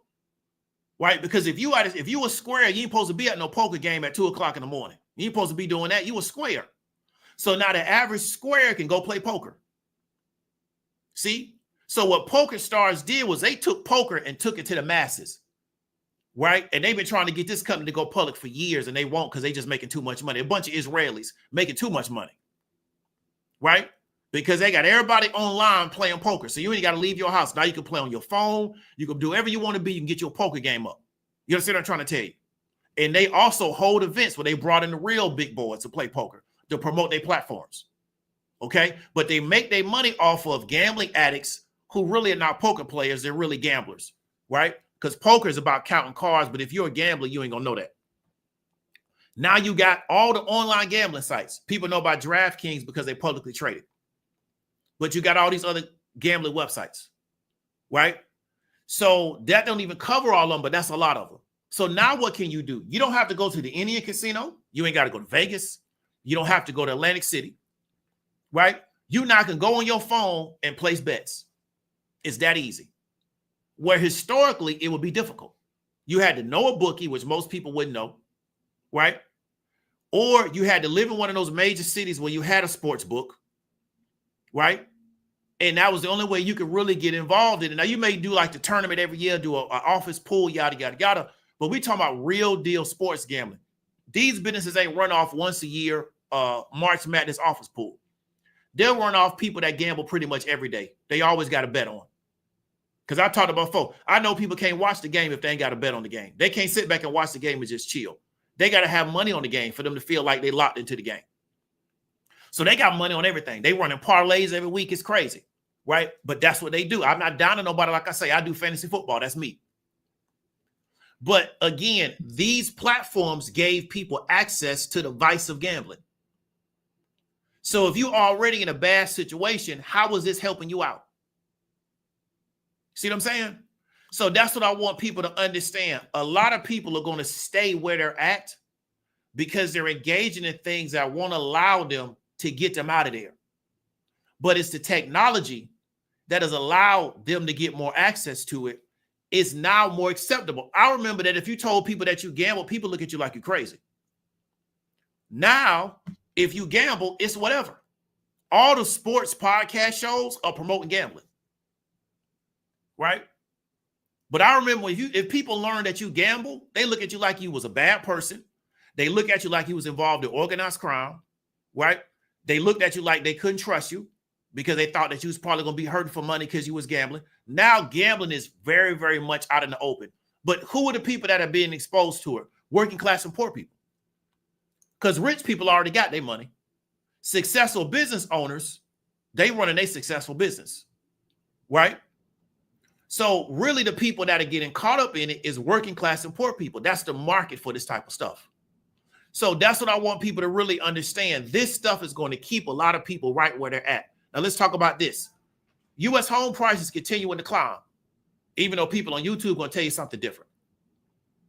Right? Because if you a square, you ain't supposed to be at no poker game at 2 o'clock in the morning. You ain't supposed to be doing that. You a square. So now the average square can go play poker. See? So what Poker Stars did was they took poker and took it to the masses. Right? And they've been trying to get this company to go public for years, and they won't because they just making too much money. A bunch of Israelis making too much money. right? Because they got everybody online playing poker. So you ain't got to leave your house. Now you can play on your phone. You can do whatever you want to be. You can get your poker game up. You understand what I'm trying to tell you? And they also hold events where they brought in the real big boys to play poker, to promote their platforms. Okay? But they make their money off of gambling addicts who really are not poker players. They're really gamblers, right? Because poker is about counting cards. But if you're a gambler, you ain't going to know that. Now you got all the online gambling sites. People know about DraftKings because they publicly traded. But you got all these other gambling websites, right? So that don't even cover all of them, but that's a lot of them. So now what can you do? You don't have to go to the Indian casino. You ain't got to go to Vegas. You don't have to go to Atlantic City, right? You now can go on your phone and place bets. It's that easy. Where historically it would be difficult. You had to know a bookie, which most people wouldn't know, right? Or you had to live in one of those major cities where you had a sports book, right? And that was the only way you could really get involved in it. Now, you may do like the tournament every year, do an office pool, yada, yada, yada. But we talking about real deal sports gambling. These businesses ain't run off once a year, March Madness office pool. They'll run off people that gamble pretty much every day. They always got a bet on. Because I talked about folks. I know people can't watch the game if they ain't got a bet on the game. They can't sit back and watch the game and just chill. They got to have money on the game for them to feel like they locked into the game. So they got money on everything. They running parlays every week. It's crazy, right? But that's what they do. I'm not down to nobody. Like I say, I do fantasy football. That's me. But again, these platforms gave people access to the vice of gambling. So if you're already in a bad situation, how is this helping you out? See what I'm saying? So that's what I want people to understand. A lot of people are going to stay where they're at because they're engaging in things that won't allow them to get them out of there. But it's the technology that has allowed them to get more access to it. Is now more acceptable. I remember that if you told people that you gamble, people look at you like you're crazy. Now, if you gamble, it's whatever. All the sports podcast shows are promoting gambling, right? But I remember if people learn that you gamble, they look at you like you was a bad person. They look at you like you was involved in organized crime, right? They looked at you like they couldn't trust you because they thought that you was probably going to be hurting for money because you was gambling. Now gambling is very, very much out in the open. But who are the people that are being exposed to it? Working class and poor people. Because rich people already got their money. Successful business owners, they running a successful business, right? So really the people that are getting caught up in it is working class and poor people. That's the market for this type of stuff. So that's what I want people to really understand. This stuff is going to keep a lot of people right where they're at. Now let's talk about this. U.S. home prices continuing to climb, even though people on YouTube are going to tell you something different,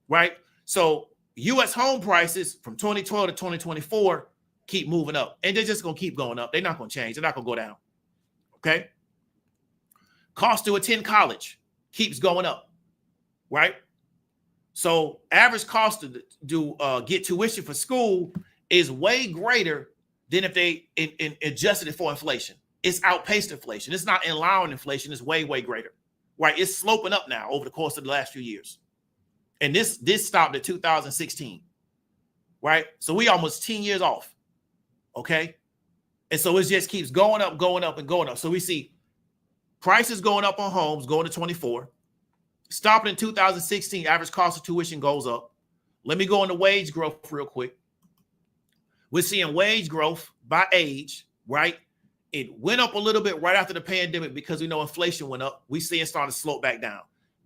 right? So U.S. home prices from 2012 to 2024 keep moving up, and they're just going to keep going up. They're not going to change. They're not going to go down, okay? Cost to attend college keeps going up, right? So average cost to get tuition for school is way greater than if they adjusted it for inflation. It's outpaced inflation. It's not in line with inflation. It's way, way greater, right? It's sloping up now over the course of the last few years. And this stopped at 2016, right? So we almost 10 years off, okay? And so it just keeps going up, going up, and going up. So we see prices going up on homes, going to 24. Stopping in 2016, average cost of tuition goes up. Let me go into wage growth real quick. We're seeing wage growth by age, right? It went up a little bit right after the pandemic because we know inflation went up. We see it starting to slope back down.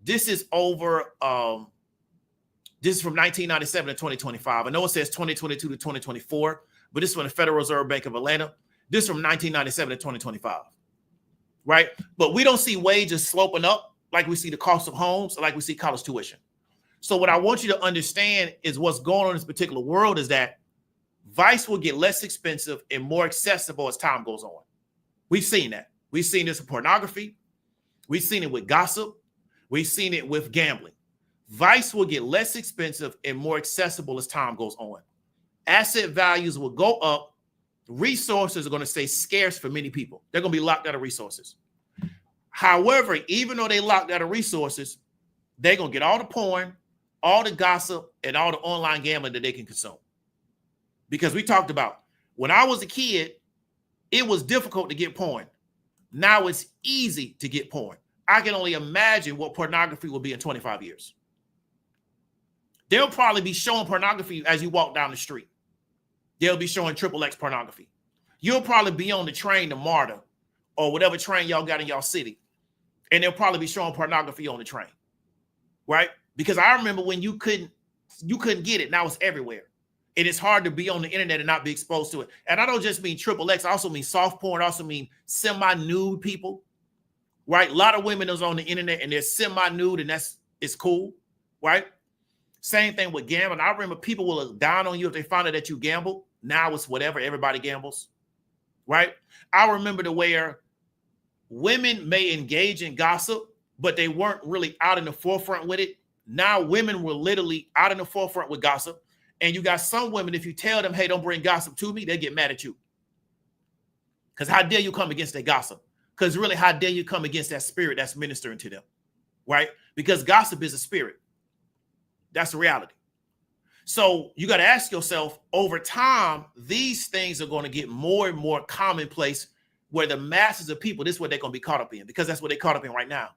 This is over, this is from 1997 to 2025. I know it says 2022 to 2024, but this is from the Federal Reserve Bank of Atlanta. This is from 1997 to 2025, right? But we don't see wages sloping up like we see the cost of homes or like we see college tuition. So what I want you to understand is what's going on in this particular world is that vice will get less expensive and more accessible as time goes on. We've seen that. We've seen this with pornography. We've seen it with gossip. We've seen it with gambling. Vice will get less expensive and more accessible as time goes on. Asset values will go up. Resources are going to stay scarce for many people. They're going to be locked out of resources. However, even though they locked out of resources, they're going to get all the porn, all the gossip, and all the online gambling that they can consume. Because we talked about when I was a kid, it was difficult to get porn. Now it's easy to get porn. I can only imagine what pornography will be in 25 years. They'll probably be showing pornography as you walk down the street. They'll be showing XXX pornography. You'll probably be on the train to MARTA or whatever train y'all got in y'all city, and they'll probably be showing pornography on the train, right? Because I remember when you couldn't get it. Now it's everywhere. And it's hard to be on the internet and not be exposed to it. And I don't just mean XXX. I also mean soft porn. I also mean semi-nude people, right? A lot of women is on the internet and they're semi-nude, and it's cool, right? Same thing with gambling. I remember people will look down on you if they find out that you gamble. Now it's whatever. Everybody gambles, right? I remember the where women may engage in gossip, but they weren't really out in the forefront with it. Now women were literally out in the forefront with gossip. And you got some women, if you tell them, hey, don't bring gossip to me, they get mad at you. Because how dare you come against that gossip? Because really, how dare you come against that spirit that's ministering to them, right? Because gossip is a spirit. That's the reality. So you got to ask yourself, over time, these things are going to get more and more commonplace, where the masses of people, this is what they're going to be caught up in, because that's what they're caught up in right now.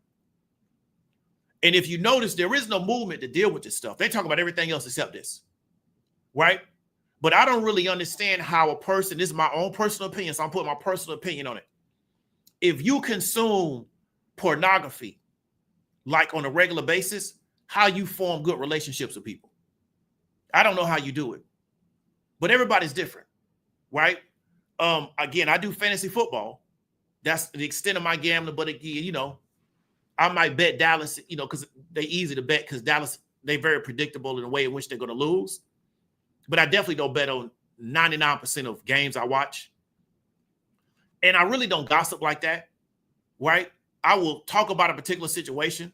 And if you notice, there is no movement to deal with this stuff. They talk about everything else except this, right? But I don't really understand how a person, this is my own personal opinion, so I'm putting my personal opinion on it. If you consume pornography, like on a regular basis, how you form good relationships with people. I don't know how you do it, but everybody's different, right? Again, I do fantasy football. That's the extent of my gambling. But again, you know, I might bet Dallas, you know, because they're easy to bet, because Dallas, they're very predictable in the way in which they're going to lose. But I definitely don't bet on 99% of games I watch. And I really don't gossip like that, right? I will talk about a particular situation,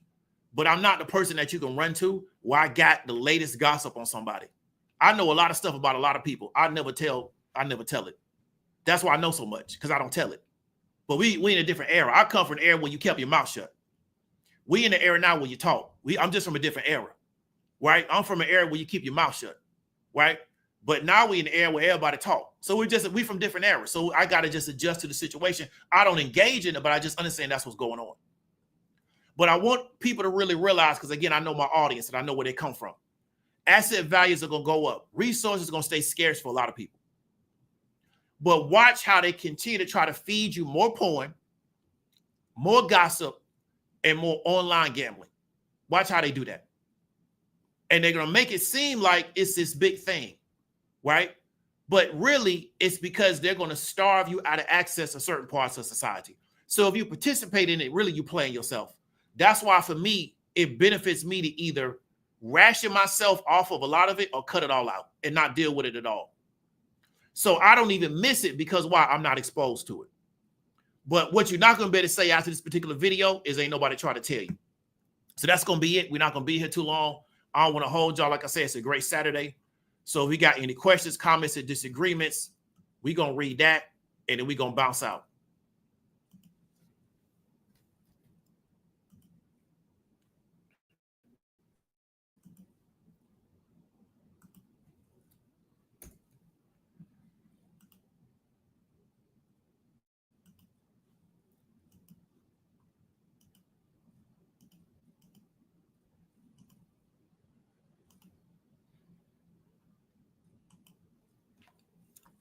but I'm not the person that you can run to where I got the latest gossip on somebody. I know a lot of stuff about a lot of people. I never tell it. That's why I know so much, because I don't tell it. But we in a different era. I come from an era where you kept your mouth shut. We in the era now where you talk. I'm just from a different era, right? I'm from an era where you keep your mouth shut, right? But now we in the era where everybody talk. So we from different eras. So I got to just adjust to the situation. I don't engage in it, but I just understand that's what's going on. But I want people to really realize, because again, I know my audience and I know where they come from. Asset values are going to go up. Resources are going to stay scarce for a lot of people. But watch how they continue to try to feed you more porn, more gossip, and more online gambling. Watch how they do that. And they're going to make it seem like it's this big thing, right? But really, it's because they're going to starve you out of access to certain parts of society. So if you participate in it, really, you're playing yourself. That's why, for me, it benefits me to either ration myself off of a lot of it or cut it all out and not deal with it at all. So I don't even miss it, because why? I'm not exposed to it. But what you're not going to be able to say after this particular video is ain't nobody trying to tell you. So that's going to be it. We're not going to be here too long. I don't want to hold y'all. Like I said, it's a great Saturday. So if we got any questions, comments, or disagreements, we're going to read that, and then we're going to bounce out.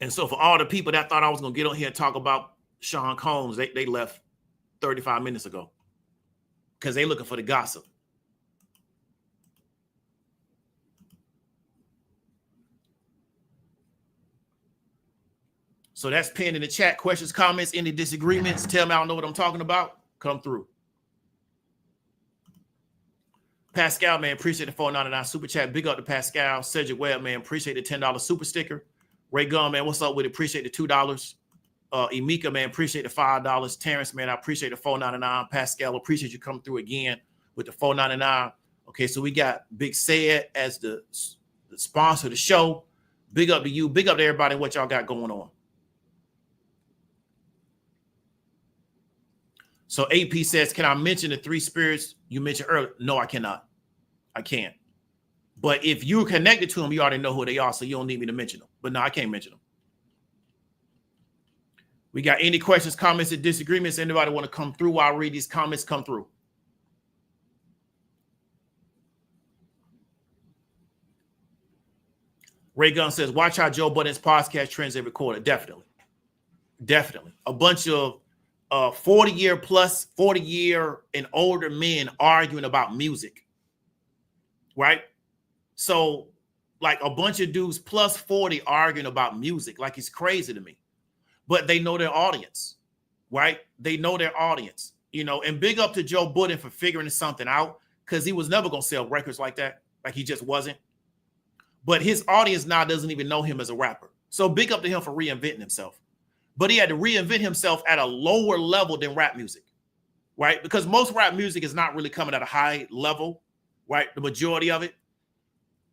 And so for all the people that thought I was going to get on here and talk about Sean Combs, they left 35 minutes ago, because they looking for the gossip. So that's pinned in the chat. Questions, comments, any disagreements, tell me I don't know what I'm talking about. Come through. Pascal, man, appreciate the $4.99 super chat. Big up to Pascal. Cedric Webb, man, appreciate the $10 super sticker. Ray Gunn, man, what's up with it? Appreciate the $2. Emika, man, appreciate the $5. Terrence, man, I appreciate the $4.99. Pascal, appreciate you coming through again with the $4.99. Okay, so we got Big Said as the sponsor of the show. Big up to you. Big up to everybody and what y'all got going on. So AP says, can I mention the 3 spirits you mentioned earlier? No, I cannot. I can't. But if you're connected to them, you already know who they are, so you don't need me to mention them. But no, I can't mention them. We got any questions, comments, or disagreements? Anybody want to come through while I read these comments? Come through. Ray Gunn says, watch how Joe Budden's podcast trends every quarter. Definitely. Definitely. A bunch of 40-year and older men arguing about music. Right? So, like a bunch of dudes plus 40 arguing about music. Like, it's crazy to me. But they know their audience. Right? They know their audience. You know, and big up to Joe Budden for figuring something out, because he was never going to sell records like that. Like, he just wasn't. But his audience now doesn't even know him as a rapper. So big up to him for reinventing himself. But he had to reinvent himself at a lower level than rap music, right? Because most rap music is not really coming at a high level, right? The majority of it.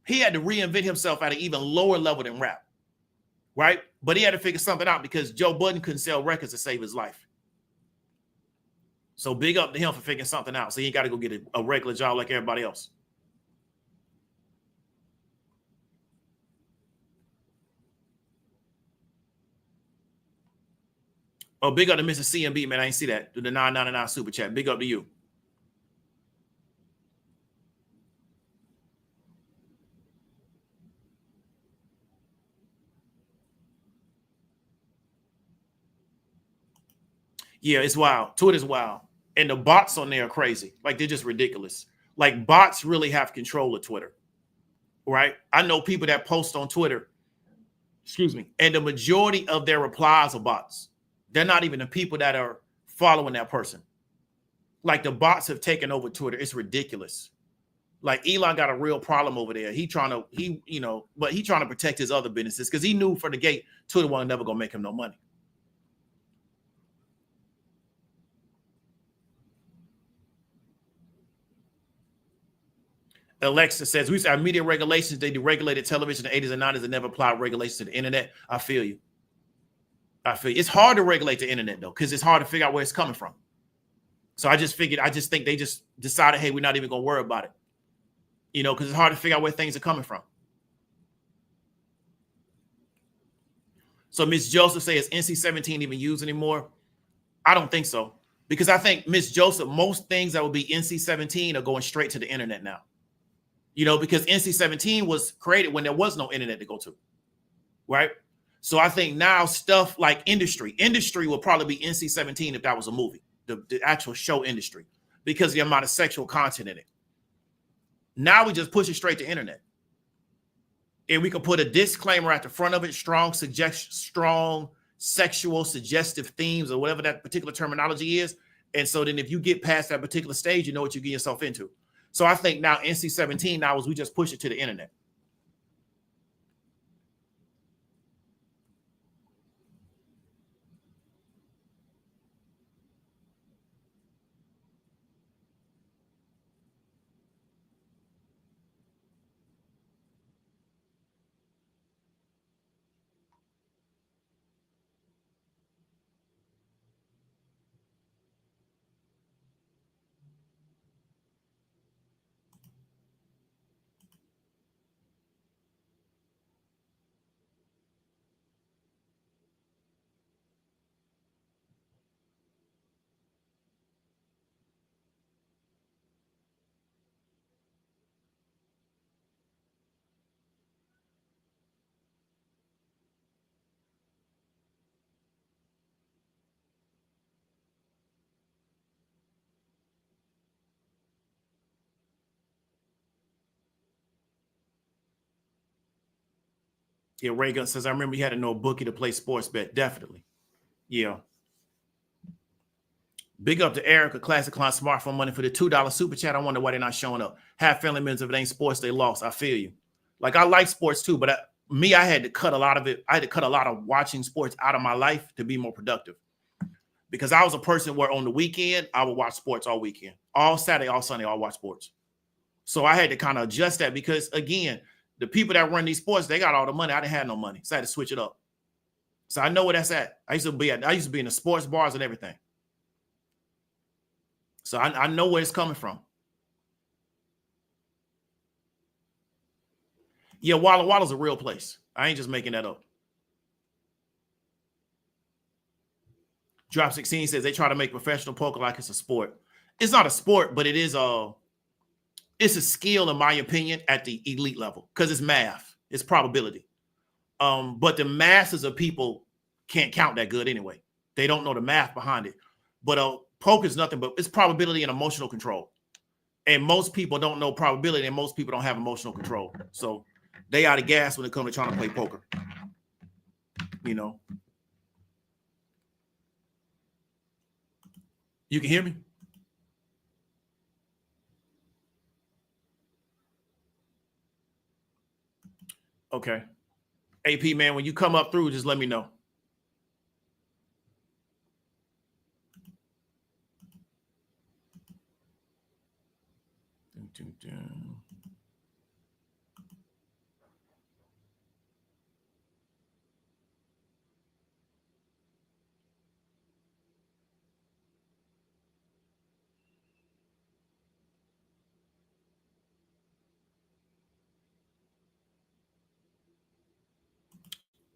He had to reinvent himself at an even lower level than rap, right? But he had to figure something out because Joe Budden couldn't sell records to save his life. So big up to him for figuring something out. So he ain't got to go get a regular job like everybody else. Oh, big up to Mr. CMB, man. I ain't see that. Do the $9.99 super chat. Big up to you. Yeah, it's wild. Twitter's wild. And the bots on there are crazy. Like, they're just ridiculous. Like, bots really have control of Twitter, right? I know people that post on Twitter, excuse me, and the majority of their replies are bots. They're not even the people that are following that person. Like, the bots have taken over Twitter. It's ridiculous. Like, Elon got a real problem over there. But he trying to protect his other businesses because he knew from the gate Twitter wasn't never gonna make him no money. Alexa says, we used to have media regulations. They deregulated television in the 80s and 90s and never applied regulations to the internet. I feel you. It's hard to regulate the internet, though, because it's hard to figure out where it's coming from. So I just think they just decided, hey, we're not even going to worry about it. You know, because it's hard to figure out where things are coming from. So Miss Joseph says, NC-17 even used anymore? I don't think so. Because I think, Miss Joseph, most things that would be NC-17 are going straight to the internet now. You know, because NC-17 was created when there was no internet to go to, right? So I think now stuff like industry will probably be NC-17 if that was a movie, the actual show industry, because of the amount of sexual content in it. Now we just push it straight to internet. And we can put a disclaimer at the front of it, strong sexual suggestive themes or whatever that particular terminology is. And so then if you get past that particular stage, you know what you get yourself into. So I think now NC-17 now is we just push it to the internet. Yeah, Reagan says, I remember you had to know a bookie to play sports bet. Definitely. Yeah. Big up to Erica, Classic Client Smartphone Money for the $2 super chat. I wonder why they're not showing up. Half family members, if it ain't sports, they lost. I feel you. Like, I like sports too, but I had to cut a lot of it. I had to cut a lot of watching sports out of my life to be more productive. Because I was a person where on the weekend, I would watch sports all weekend. All Saturday, all Sunday, I'll watch sports. So I had to kind of adjust that because, again, the people that run these sports, they got all the money. I didn't have no money. So I had to switch it up. So I know where that's at. I used to be in the sports bars and everything. So I know where it's coming from. Yeah, Walla Walla's a real place. I ain't just making that up. Drop 16 says they try to make professional poker like it's a sport. It's not a sport, but it's a skill, in my opinion, at the elite level, because it's math, it's probability. But the masses of people can't count that good anyway. They don't know the math behind it. But poker is nothing but it's probability and emotional control. And most people don't know probability, and most people don't have emotional control. So they out of gas when it comes to trying to play poker. You know. You can hear me? Okay. AP, man, when you come up through, just let me know.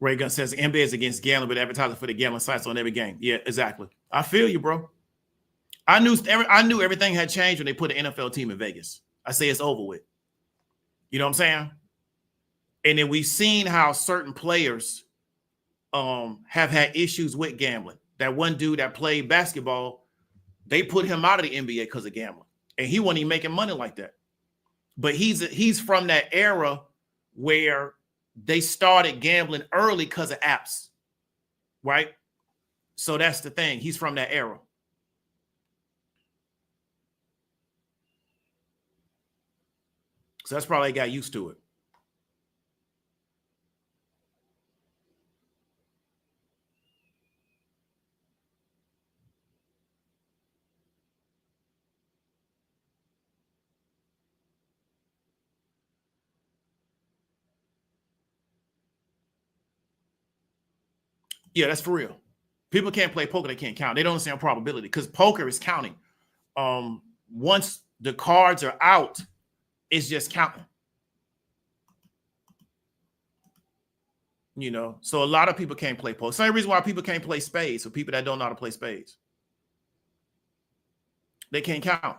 Ray Gun says NBA is against gambling, but advertising for the gambling sites on every game. Yeah, exactly. I feel you, bro. I knew everything had changed when they put an NFL team in Vegas. I say it's over with. You know what I'm saying? And then we've seen how certain players have had issues with gambling. That one dude that played basketball, they put him out of the NBA because of gambling, and he wasn't even making money like that. But he's from that era where they started gambling early because of apps, right? So that's the thing. He's from that era. So that's probably got used to it. Yeah, that's for real. People can't play poker, they can't count. They don't understand probability because poker is counting. Once the cards are out, it's just counting. You know, so a lot of people can't play poker. Same reason why people can't play spades for people that don't know how to play spades. They can't count.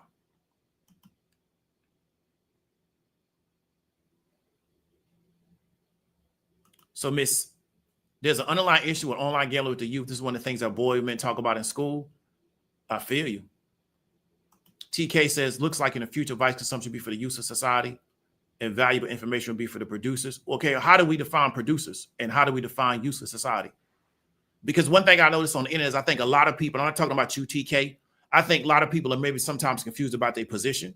So, Miss, there's an underlying issue with online gambling with the youth. This is one of the things that boy men talk about in school. I feel you. TK says, looks like in the future, vice consumption be for the use of society and valuable information will be for the producers. Okay, how do we define producers and how do we define use of society? Because one thing I noticed on the internet is I think a lot of people, I'm not talking about you, TK, I think a lot of people are maybe sometimes confused about their position.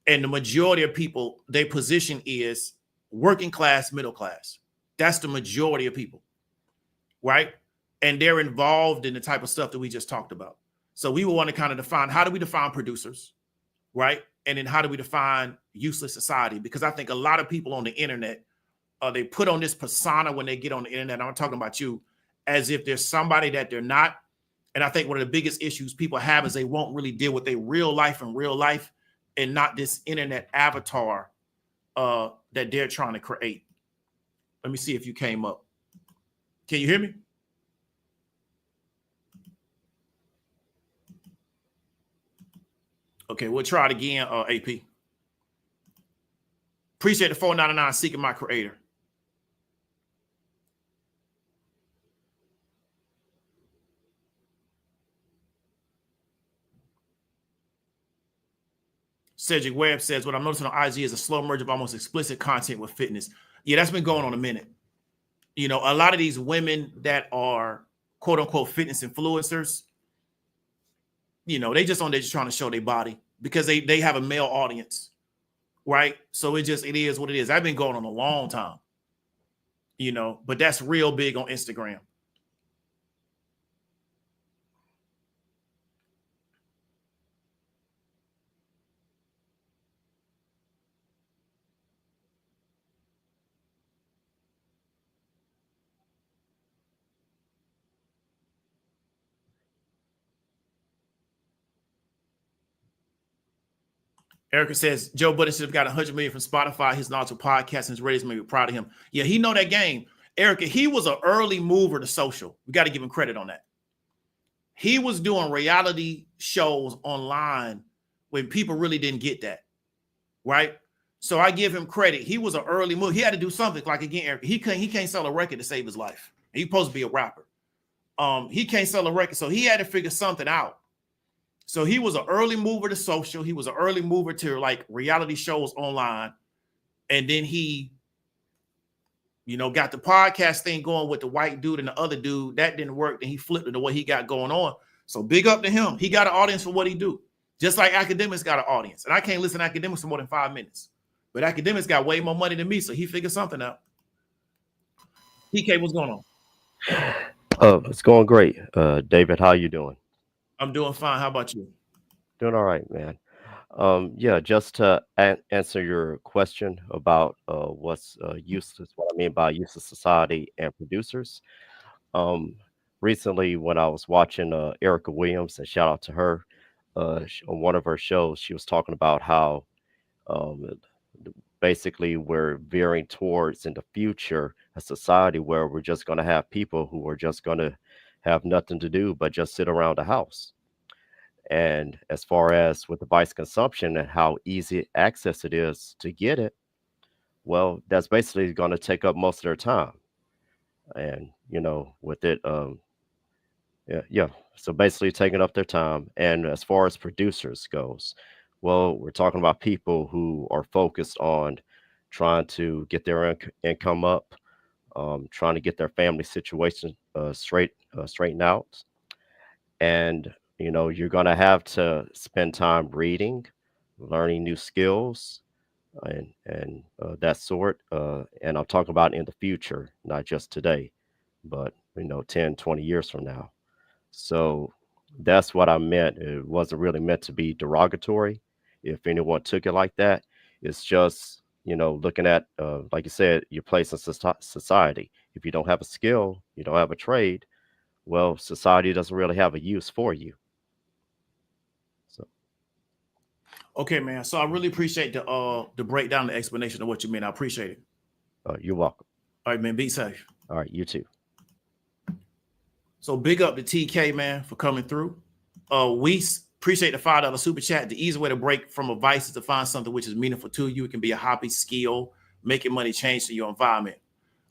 And the majority of people, their position is working class, middle class. That's the majority of people, right? And they're involved in the type of stuff that we just talked about. So we will want to kind of define, how do we define producers, right? And then how do we define useless society? Because I think a lot of people on the internet, they put on this persona when they get on the internet, I'm talking about you, as if there's somebody that they're not. And I think one of the biggest issues people have is they won't really deal with their real life in real life and not this internet avatar that they're trying to create. Let me see if you came up. Can you hear me? Okay, we'll try it again, AP. Appreciate the $4.99 seeking my creator. Cedric Webb says, what I'm noticing on IG is a slow merge of almost explicit content with fitness. Yeah, that's been going on a minute. You know, a lot of these women that are quote unquote fitness influencers, you know, they're just trying to show their body because they have a male audience, right? So it is what it is. I've been going on a long time, you know, but that's real big on Instagram. Erica says Joe Budden should have got 100 million from Spotify. His knowledge podcast and his ratings may be proud of him. Yeah, he know that game. Erica, he was an early mover to social. We got to give him credit on that. He was doing reality shows online when people really didn't get that, right? So I give him credit. He was an early move. He had to do something. Like again, he can't sell a record to save his life. He's supposed to be a rapper. He can't sell a record, so he had to figure something out. So he was an early mover to social. He was an early mover to like reality shows online. And then he, got the podcast thing going with the white dude and the other dude. That didn't work. Then he flipped it to what he got going on. So big up to him. He got an audience for what he do. Just like Academics got an audience. And I can't listen to Academics for more than 5 minutes. But Academics got way more money than me, so he figured something out. PK, what's going on? It's going great. David, how you doing? I'm doing fine. How about you? Doing all right, man. Yeah, just to answer your question about what's useless, what I mean by useless society and producers. Recently, when I was watching Erica Williams, and shout out to her, on one of her shows, she was talking about how basically we're veering towards in the future a society where we're just going to have people who are just going to have nothing to do but just sit around the house. And as far as with device consumption and how easy access it is to get it, well, that's basically going to take up most of their time. And, with it, yeah. So basically taking up their time. And as far as producers goes, well, we're talking about people who are focused on trying to get their income up, trying to get their family situation straightened out. And you're going to have to spend time reading, learning new skills, and that sort. And I'm talking about in the future, not just today, but 10, 20 years from now. So that's what I meant. It wasn't really meant to be derogatory. If anyone took it like that, it's just looking at, like you said, your place in society. If you don't have a skill, you don't have a trade, well, society doesn't really have a use for you. So, okay, man. So I really appreciate the breakdown, the explanation of what you mean. I appreciate it. You're welcome. All right, man. Be safe. All right, you too. So big up to TK, man, for coming through. We appreciate the $5 super chat. The easy way to break from a vice is to find something which is meaningful to you. It can be a hobby, skill, making money change to your environment.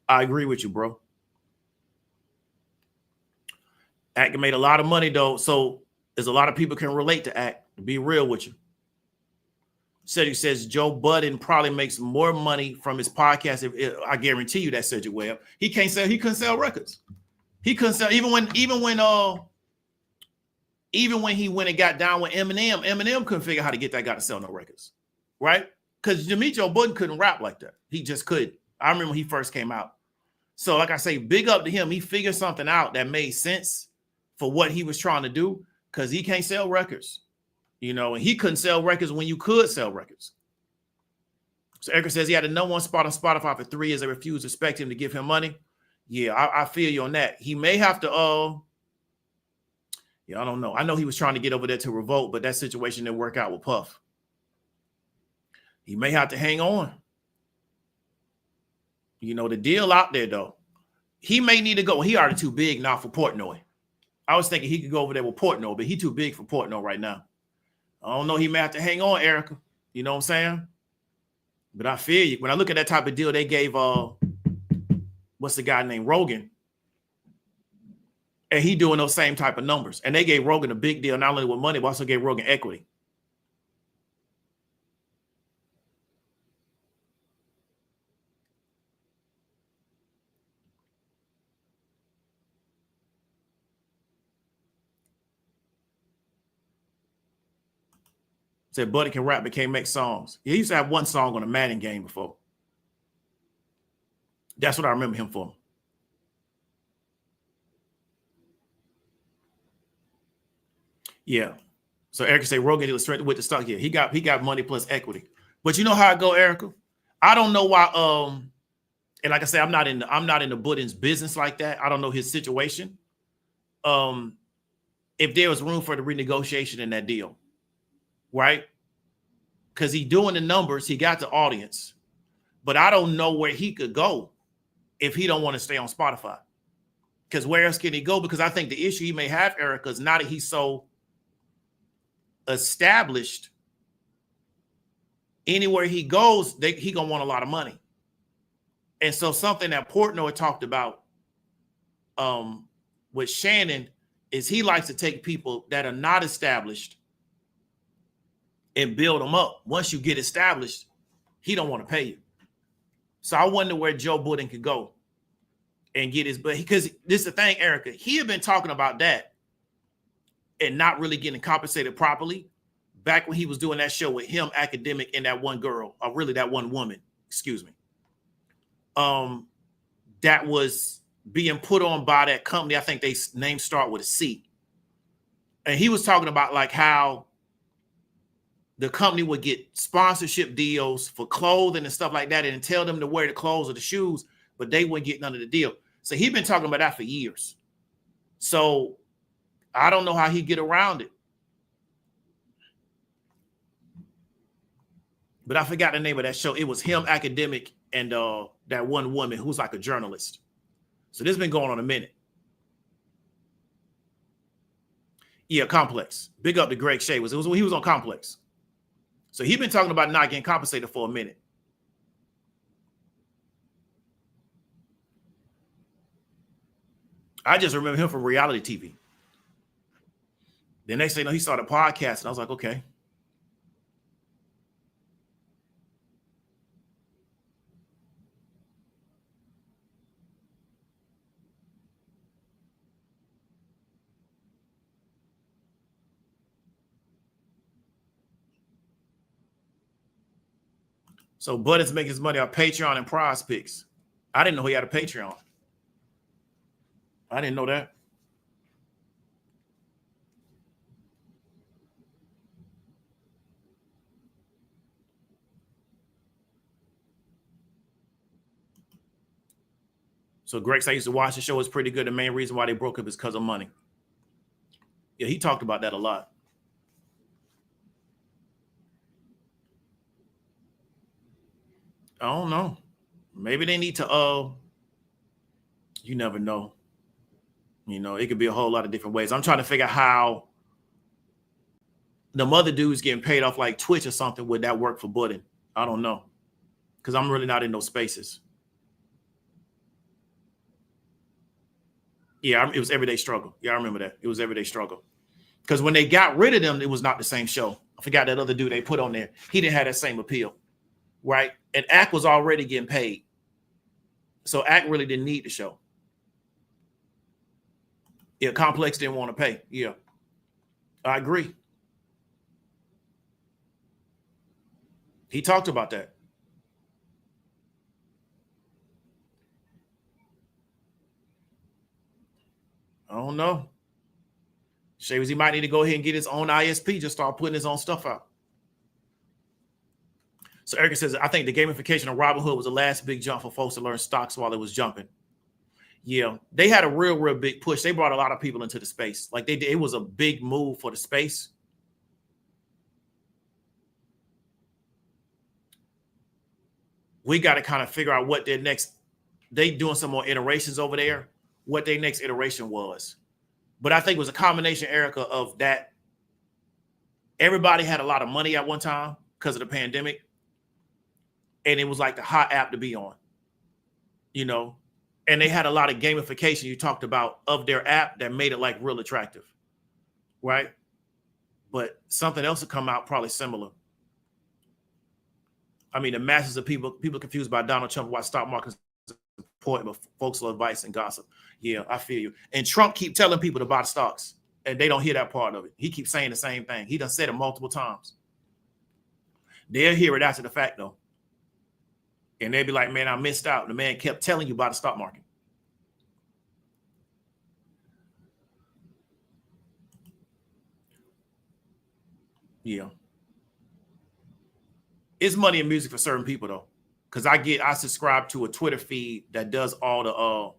I agree with you, bro. Act made a lot of money, though, so there's a lot of people can relate to Act, to be real with you. Cedric says Joe Budden probably makes more money from his podcast. I guarantee you that, Cedric Webb. He couldn't sell records. He couldn't sell even when he went and got down with Eminem couldn't figure out how to get that guy to sell no records, right? Because Joe Budden couldn't rap like that. He just couldn't. I remember when he first came out. So like I say, big up to him. He figured something out that made sense for what he was trying to do, because he can't sell records, and he couldn't sell records when you could sell records. So Erica says he had a #1 spot on Spotify for 3 years. They refused to expect him to give him money. Yeah, I feel you on that. He may have to, I don't know. I know he was trying to get over there to Revolt, but that situation didn't work out with Puff. He may have to hang on. The deal out there, though. He may need to go. He already too big now for Portnoy. I was thinking he could go over there with Portnoy, but he too big for Portnoy right now. I don't know. He may have to hang on, Erica. You know what I'm saying? But I feel you. When I look at that type of deal they gave, what's the guy named Rogan? And he doing those same type of numbers. And they gave Rogan a big deal, not only with money, but also gave Rogan equity. Said Buddy can rap but can't make songs. He used to have one song on a Madden game before. That's what I remember him for. Yeah. So Erica say Rogan was straight with the stock. Yeah, he got money plus equity. But you know how I go, Erica? I don't know why. And like I say, I'm not in the Budden's business like that. I don't know his situation. If there was room for the renegotiation in that deal, right? Because he doing the numbers, he got the audience, but I don't know where he could go if he don't want to stay on Spotify. Because where else can he go? Because I think the issue he may have, Erica, is now that he's so established, anywhere he goes, he gonna want a lot of money. And so something that Portnoy talked about with Shannon is he likes to take people that are not established and build them up. Once you get established, he don't want to pay you. So I wonder where Joe Budden could go and get his, but because this is the thing, Erica, he had been talking about that and not really getting compensated properly back when he was doing that show with him, Academic, and that one girl, or really that one woman, excuse me. That was being put on by that company. I think they name start with a C. And he was talking about like how the company would get sponsorship deals for clothing and stuff like that and tell them to wear the clothes or the shoes, but they wouldn't get none of the deal. So he'd been talking about that for years. So I don't know how he'd get around it. But I forgot the name of that show. It was him, Academic, and that one woman who's like a journalist. So this has been going on a minute. Yeah, Complex. Big up to Greg Shea. It was when he was on Complex. So he's been talking about not getting compensated for a minute. I just remember him from reality TV. The next thing you know, he started a podcast, and I was like, okay. So Budden's making his money on Patreon and Prize Picks. I didn't know he had a Patreon. I didn't know that. So Greg said I used to watch the show. It's pretty good. The main reason why they broke up is because of money. Yeah, he talked about that a lot. I don't know. Maybe they need to, you never know. You know, it could be a whole lot of different ways. I'm trying to figure out how the other dudes getting paid off like Twitch or something. Would that work for Budden? I don't know. Because I'm really not in those spaces. Yeah, it was Everyday Struggle. Yeah, I remember that. It was Everyday Struggle. Because when they got rid of them, it was not the same show. I forgot that other dude they put on there. He didn't have that same appeal. Right? And Act was already getting paid. So Act really didn't need the show. Yeah, Complex didn't want to pay. Yeah. I agree. He talked about that. I don't know. Shaves, he might need to go ahead and get his own ISP, just start putting his own stuff out. So Erica says, I think the gamification of Robinhood was the last big jump for folks to learn stocks while it was jumping. Yeah, they had a real big push. They brought a lot of people into the space. Like they did, it was a big move for the space. We got to kind of figure out what their next, they doing some more iterations over there, what their next iteration was. But I think it was a combination, Erica, of that. Everybody had a lot of money at one time because of the pandemic. And it was like the hot app to be on, you know, and they had a lot of gamification you talked about of their app that made it like real attractive. Right. But something else will come out probably similar. I mean, the masses of people confused by Donald Trump, why stock markets important, but folks love advice and gossip. Yeah, I feel you. And Trump keep telling people to buy stocks and they don't hear that part of it. He keeps saying the same thing. He done said it multiple times. They'll hear it after the fact though. And they'll be like, man, I missed out. The man kept telling you about the stock market. Yeah. It's money in music for certain people though. Because I subscribe to a Twitter feed that does all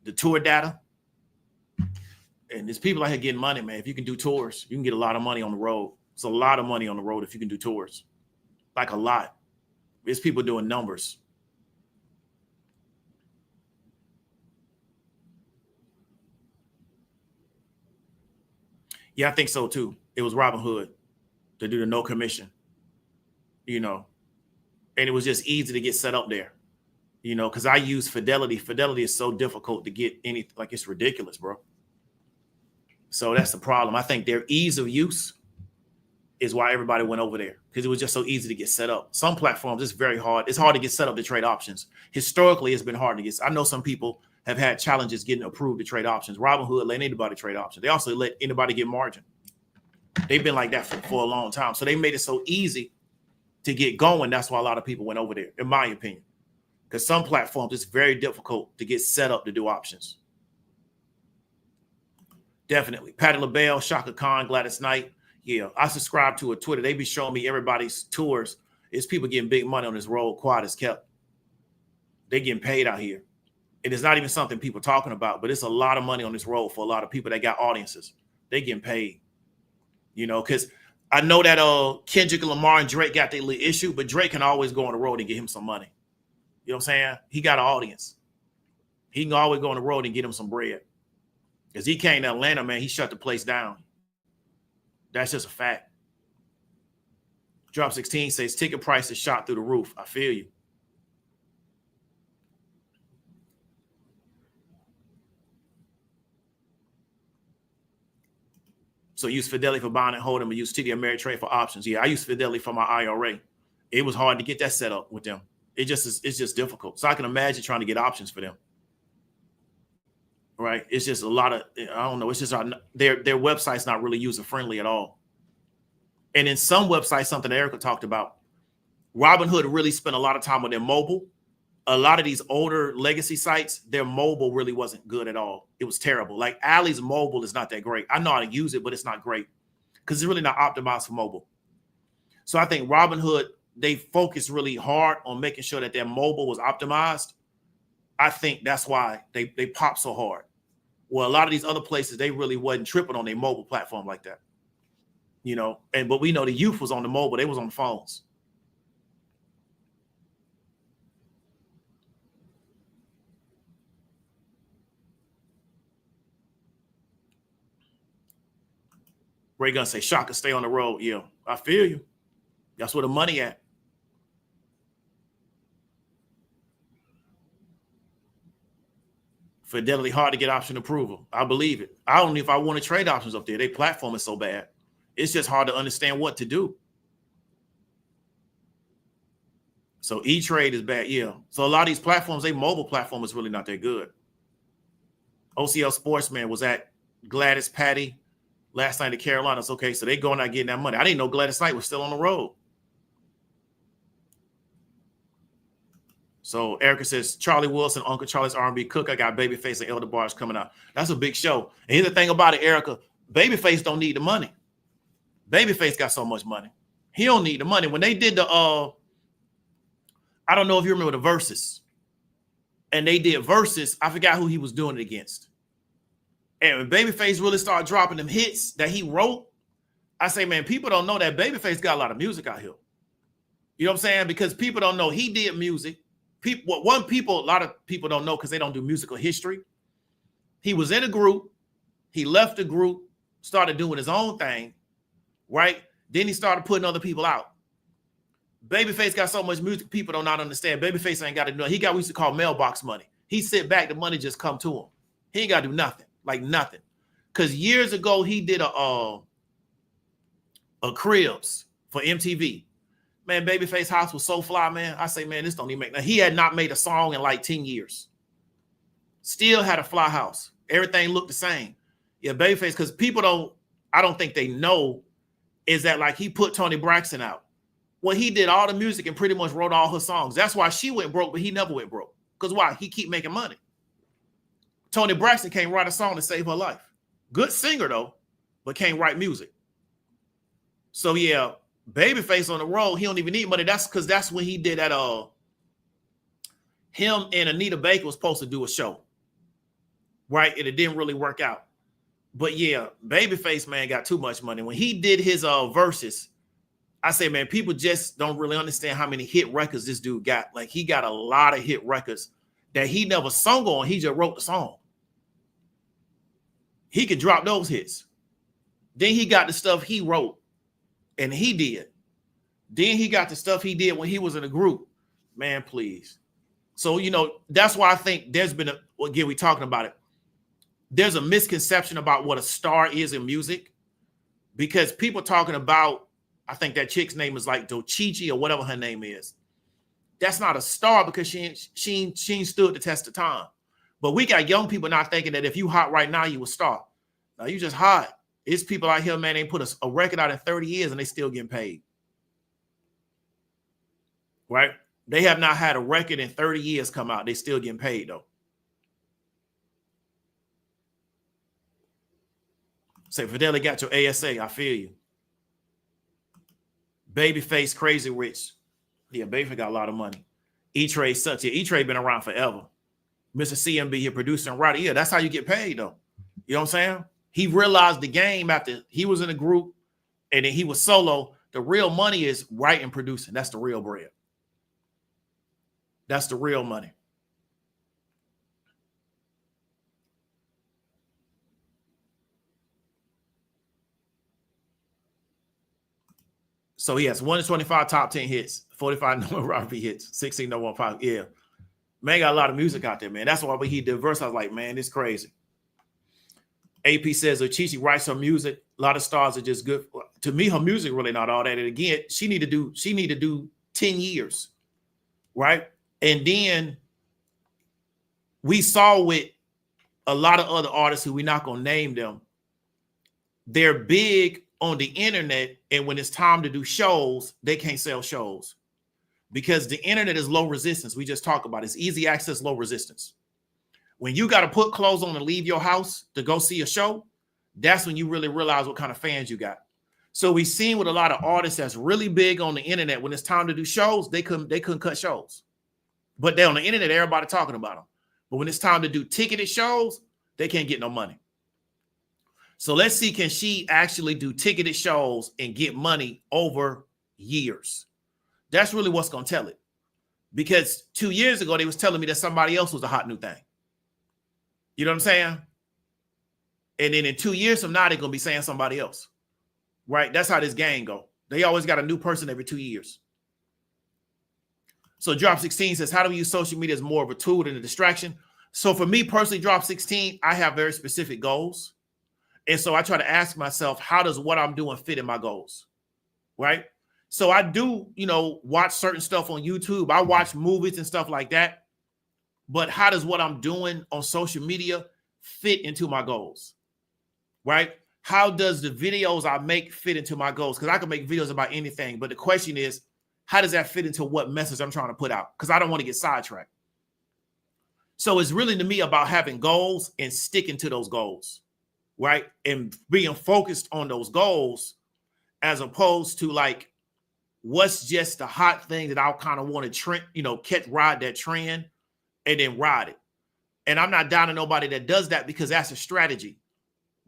the tour data. And there's people out here getting money, man. If you can do tours, you can get a lot of money on the road. It's a lot of money on the road if you can do tours. Like a lot. There's people doing numbers. Yeah, I think so too. It was Robinhood to do the no commission, you know, and it was just easy to get set up there, you know, because I use Fidelity. Fidelity is so difficult to get anything, like it's ridiculous, bro. So that's the problem. I think their ease of use is why everybody went over there, because it was just so easy to get set up. Some platforms, it's very hard. It's hard to get set up to trade options. Historically, it's been hard to get. I know some people have had challenges getting approved to trade options. Robinhood let anybody trade options. They also let anybody get margin. They've been like that for a long time. So they made it so easy to get going. That's why a lot of people went over there, in my opinion. Because some platforms, it's very difficult to get set up to do options. Definitely. Patty LaBelle, Shaka Khan, Gladys Knight. Yeah, I subscribe to a Twitter. They be showing me everybody's tours. It's people getting big money on this road. Quad is kept. They getting paid out here. It is not even something people talking about, but it's a lot of money on this road for a lot of people that got audiences. They getting paid. You know, because I know that Kendrick Lamar and Drake got their little issue, but Drake can always go on the road and get him some money. You know what I'm saying? He got an audience. He can always go on the road and get him some bread. Because he came to Atlanta, man, he shut the place down. That's just a fact. Drop 16 says ticket prices shot through the roof. I feel you. So use Fidelity for buying and holding, but use TD Ameritrade for options. Yeah, I use Fidelity for my IRA. It was hard to get that set up with them. It's just difficult. So I can imagine trying to get options for them. Right? It's just a lot of, I don't know. It's just their website's not really user friendly at all. And in some websites, something Erica talked about, Robinhood really spent a lot of time on their mobile. A lot of these older legacy sites, their mobile really wasn't good at all. It was terrible. Like Allie's mobile is not that great. I know how to use it, but it's not great because it's really not optimized for mobile. So I think Robinhood, they focused really hard on making sure that their mobile was optimized. I think that's why they popped so hard. Well, a lot of these other places, they really wasn't tripping on their mobile platform like that. You know, but we know the youth was on the mobile. They was on the phones. Ray Gun say, Shaka, stay on the road. Yeah, I feel you. That's where the money at. Fidelity hard to get option approval. I believe it. I don't know if I want to trade options up there. Their platform is so bad. It's just hard to understand what to do. So E-Trade is bad. Yeah. So a lot of these platforms, their mobile platform is really not that good. OCL Sportsman was at Gladys Patty last night in the Carolinas. Okay, so they going out getting that money. I didn't know Gladys Knight was still on the road. So Erica says, Charlie Wilson, Uncle Charlie's R&B Cook. I got Babyface and Elder Bars coming out. That's a big show. And here's the thing about it, Erica. Babyface don't need the money. Babyface got so much money. He don't need the money. When they did the, I don't know if you remember the Versus. And they did Versus. I forgot who he was doing it against. And when Babyface really started dropping them hits that he wrote, I say, man, people don't know that Babyface got a lot of music out here. You know what I'm saying? Because people don't know he did music. A lot of people don't know because they don't do musical history. He was in a group. He left the group, started doing his own thing, right? Then he started putting other people out. Babyface got so much music, people do not understand. Babyface ain't got to do it. He got what we used to call mailbox money. He sit back, the money just come to him. He ain't got to do nothing, like nothing. Because years ago, he did a Cribs for MTV. Man, Babyface house was so fly, man. I say, man, this don't even make. Now, he had not made a song in like 10 years. Still had a fly house. Everything looked the same. Yeah, Babyface, because I don't think they know, is that like he put Toni Braxton out. Well, he did all the music and pretty much wrote all her songs. That's why she went broke, but he never went broke. Because why? He keep making money. Toni Braxton can't write a song to save her life. Good singer, though, but can't write music. So, yeah, Babyface on the road, he don't even need money. That's because that's when he did that. Him and Anita Baker was supposed to do a show, right? And it didn't really work out. But yeah, Babyface, man, got too much money. When he did his Versus, I say, man, people just don't really understand how many hit records this dude got. Like, he got a lot of hit records that he never sung on. He just wrote the song. He could drop those hits. Then he got the stuff he wrote and he did. Then he got the stuff he did when he was in a group. Man, please. So, you know, that's why I think there's been again, we talking about it. There's a misconception about what a star is in music, because people talking about, I think that chick's name is like Doechii or whatever her name is. That's not a star because she ain't stood the test of time. But we got young people now thinking that if you hot right now, you a star. Now you just hot. It's people out here, man, they put a record out in 30 years and they still getting paid. Right? They have not had a record in 30 years come out. They still getting paid though. Say, Fidelity got your ASA. I feel you. Babyface, Crazy Rich. Yeah, Babyface got a lot of money. E-Trade sucks. Yeah, E-Trade been around forever. Mr. CMB here, producer and writer. Yeah, that's how you get paid though. You know what I'm saying? He realized the game after he was in a group and then he was solo. The real money is writing and producing. That's the real bread. That's the real money. So he has 1 in 25 top 10 hits, 45 no R&B hits, 16 no 1 Yeah. Man got a lot of music out there, man. That's why when he diverse, I was like, man, it's crazy. AP says Doechii writes her music. A lot of stars are just good. To me, her music really not all that. And again, she need to do 10 years, right? And then we saw with a lot of other artists who we're not gonna name them. They're big on the internet, and when it's time to do shows, they can't sell shows because the internet is low resistance. We just talked about it. It's easy access, low resistance. When you got to put clothes on and leave your house to go see a show, that's when you really realize what kind of fans you got. So we've seen with a lot of artists that's really big on the internet, when it's time to do shows, they couldn't cut shows. But they're on the internet, everybody talking about them. But when it's time to do ticketed shows, they can't get no money. So let's see, can she actually do ticketed shows and get money over years? That's really what's going to tell it. Because 2 years ago, they was telling me that somebody else was a hot new thing. You know what I'm saying? And then in 2 years from now, they're going to be saying somebody else. Right? That's how this game go. They always got a new person every 2 years. So Drop 16 says, how do we use social media as more of a tool than a distraction? So for me personally, Drop 16, I have very specific goals. And so I try to ask myself, how does what I'm doing fit in my goals? Right? So I do, you know, watch certain stuff on YouTube. I watch movies and stuff like that. But how does what I'm doing on social media fit into my goals? Right? How does the videos I make fit into my goals? Because I can make videos about anything. But the question is, how does that fit into what message I'm trying to put out? Because I don't want to get sidetracked. So it's really to me about having goals and sticking to those goals. Right? And being focused on those goals as opposed to like, what's just the hot thing that I kind of want to trend, you know, ride that trend and then ride it. And I'm not down to nobody that does that because that's a strategy.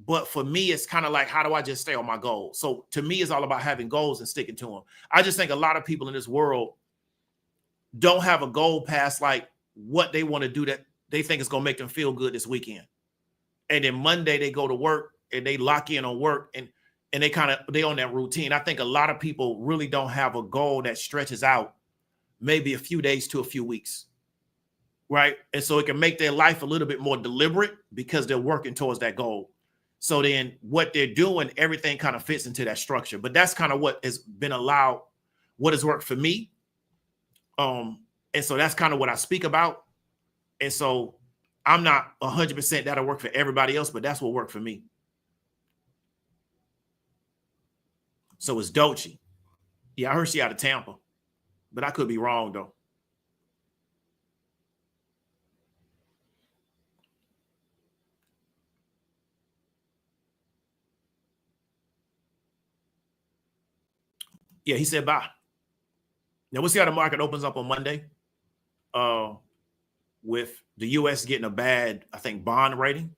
But for me, it's kind of like, how do I just stay on my goals? So to me, it's all about having goals and sticking to them. I just think a lot of people in this world don't have a goal past like what they want to do that they think is going to make them feel good this weekend. And then Monday they go to work and they lock in on work and they on that routine. I think a lot of people really don't have a goal that stretches out maybe a few days to a few weeks. Right. And so it can make their life a little bit more deliberate because they're working towards that goal. So then what they're doing, everything kind of fits into that structure. But that's kind of what has been allowed, what has worked for me. And so that's kind of what I speak about. And so I'm not 100% that'll work for everybody else, but that's what worked for me. So it's Doechii. Yeah, I heard she out of Tampa, but I could be wrong though. Yeah, he said bye. Now we'll see how the market opens up on Monday. With the U.S. getting a bad, I think, bond rating,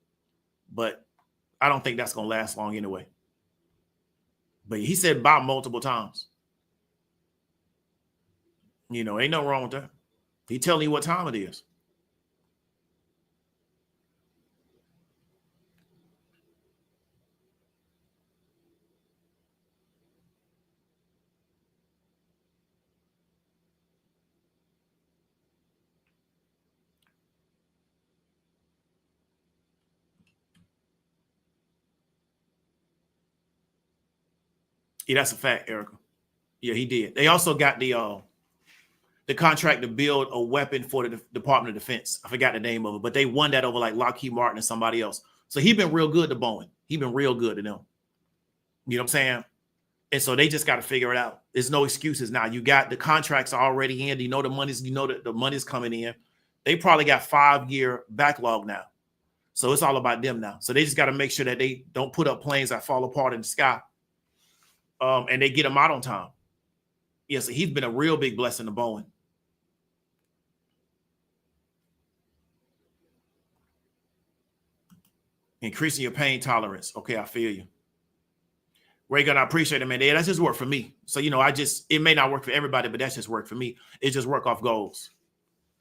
but I don't think that's going to last long anyway. But he said bye multiple times. You know, ain't nothing wrong with that. He telling you what time it is. Yeah, that's a fact, Erica. Yeah, he did. They also got the contract to build a weapon for the Department of Defense. I forgot the name of it, but they won that over like Lockheed Martin and somebody else. So he's been real good to Boeing. He's been real good to them. You know what I'm saying? And so they just got to figure it out. There's no excuses now. You got the contracts already in. You know the money's coming in. They probably got 5-year backlog now. So it's all about them now. So they just got to make sure that they don't put up planes that fall apart in the sky. And they get them out on time. Yeah, so he's been a real big blessing to Boeing. Increasing your pain tolerance. Okay, I feel you. Reagan, I appreciate it, man. Yeah, that's just work for me. So, you know, it may not work for everybody, but that's just work for me. It's just work off goals,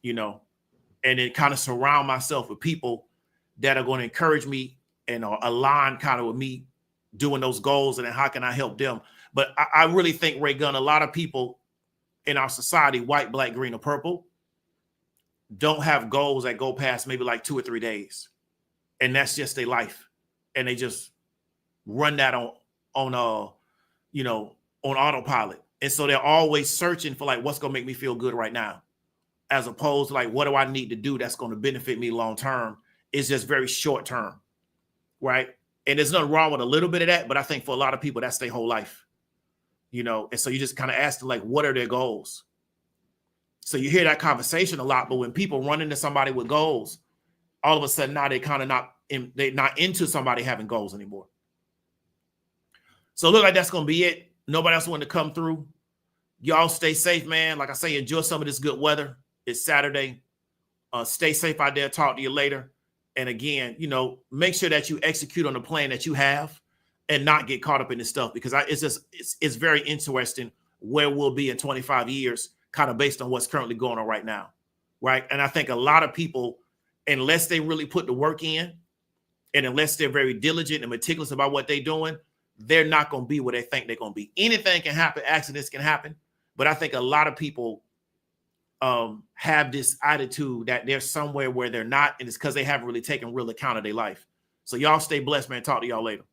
you know, and then kind of surround myself with people that are going to encourage me and align kind of with me doing those goals. And then how can I help them? But I really think, Ray Gunn, a lot of people in our society, white, black, green, or purple, don't have goals that go past maybe like 2 or 3 days. And that's just their life. And they just run that on autopilot. And so they're always searching for like, what's going to make me feel good right now? As opposed to like, what do I need to do that's going to benefit me long term? It's just very short term, right? And there's nothing wrong with a little bit of that, but I think for a lot of people, that's their whole life, you know? And so you just kind of ask them like, what are their goals? So you hear that conversation a lot, but when people run into somebody with goals, all of a sudden now they're not into somebody having goals anymore. So look like that's going to be it. Nobody else wanted to come through. Y'all stay safe, man. Like I say, enjoy some of this good weather. It's Saturday. Stay safe out there. Talk to you later. And again, you know, make sure that you execute on the plan that you have and not get caught up in this stuff, because it's very interesting where we'll be in 25 years, kind of based on what's currently going on right now. Right. And I think a lot of people, unless they really put the work in and unless they're very diligent and meticulous about what they're doing, they're not going to be where they think they're going to be. Anything can happen. Accidents can happen. But I think a lot of people have this attitude that they're somewhere where they're not. And it's because they haven't really taken real account of their life. So y'all stay blessed, man. Talk to y'all later.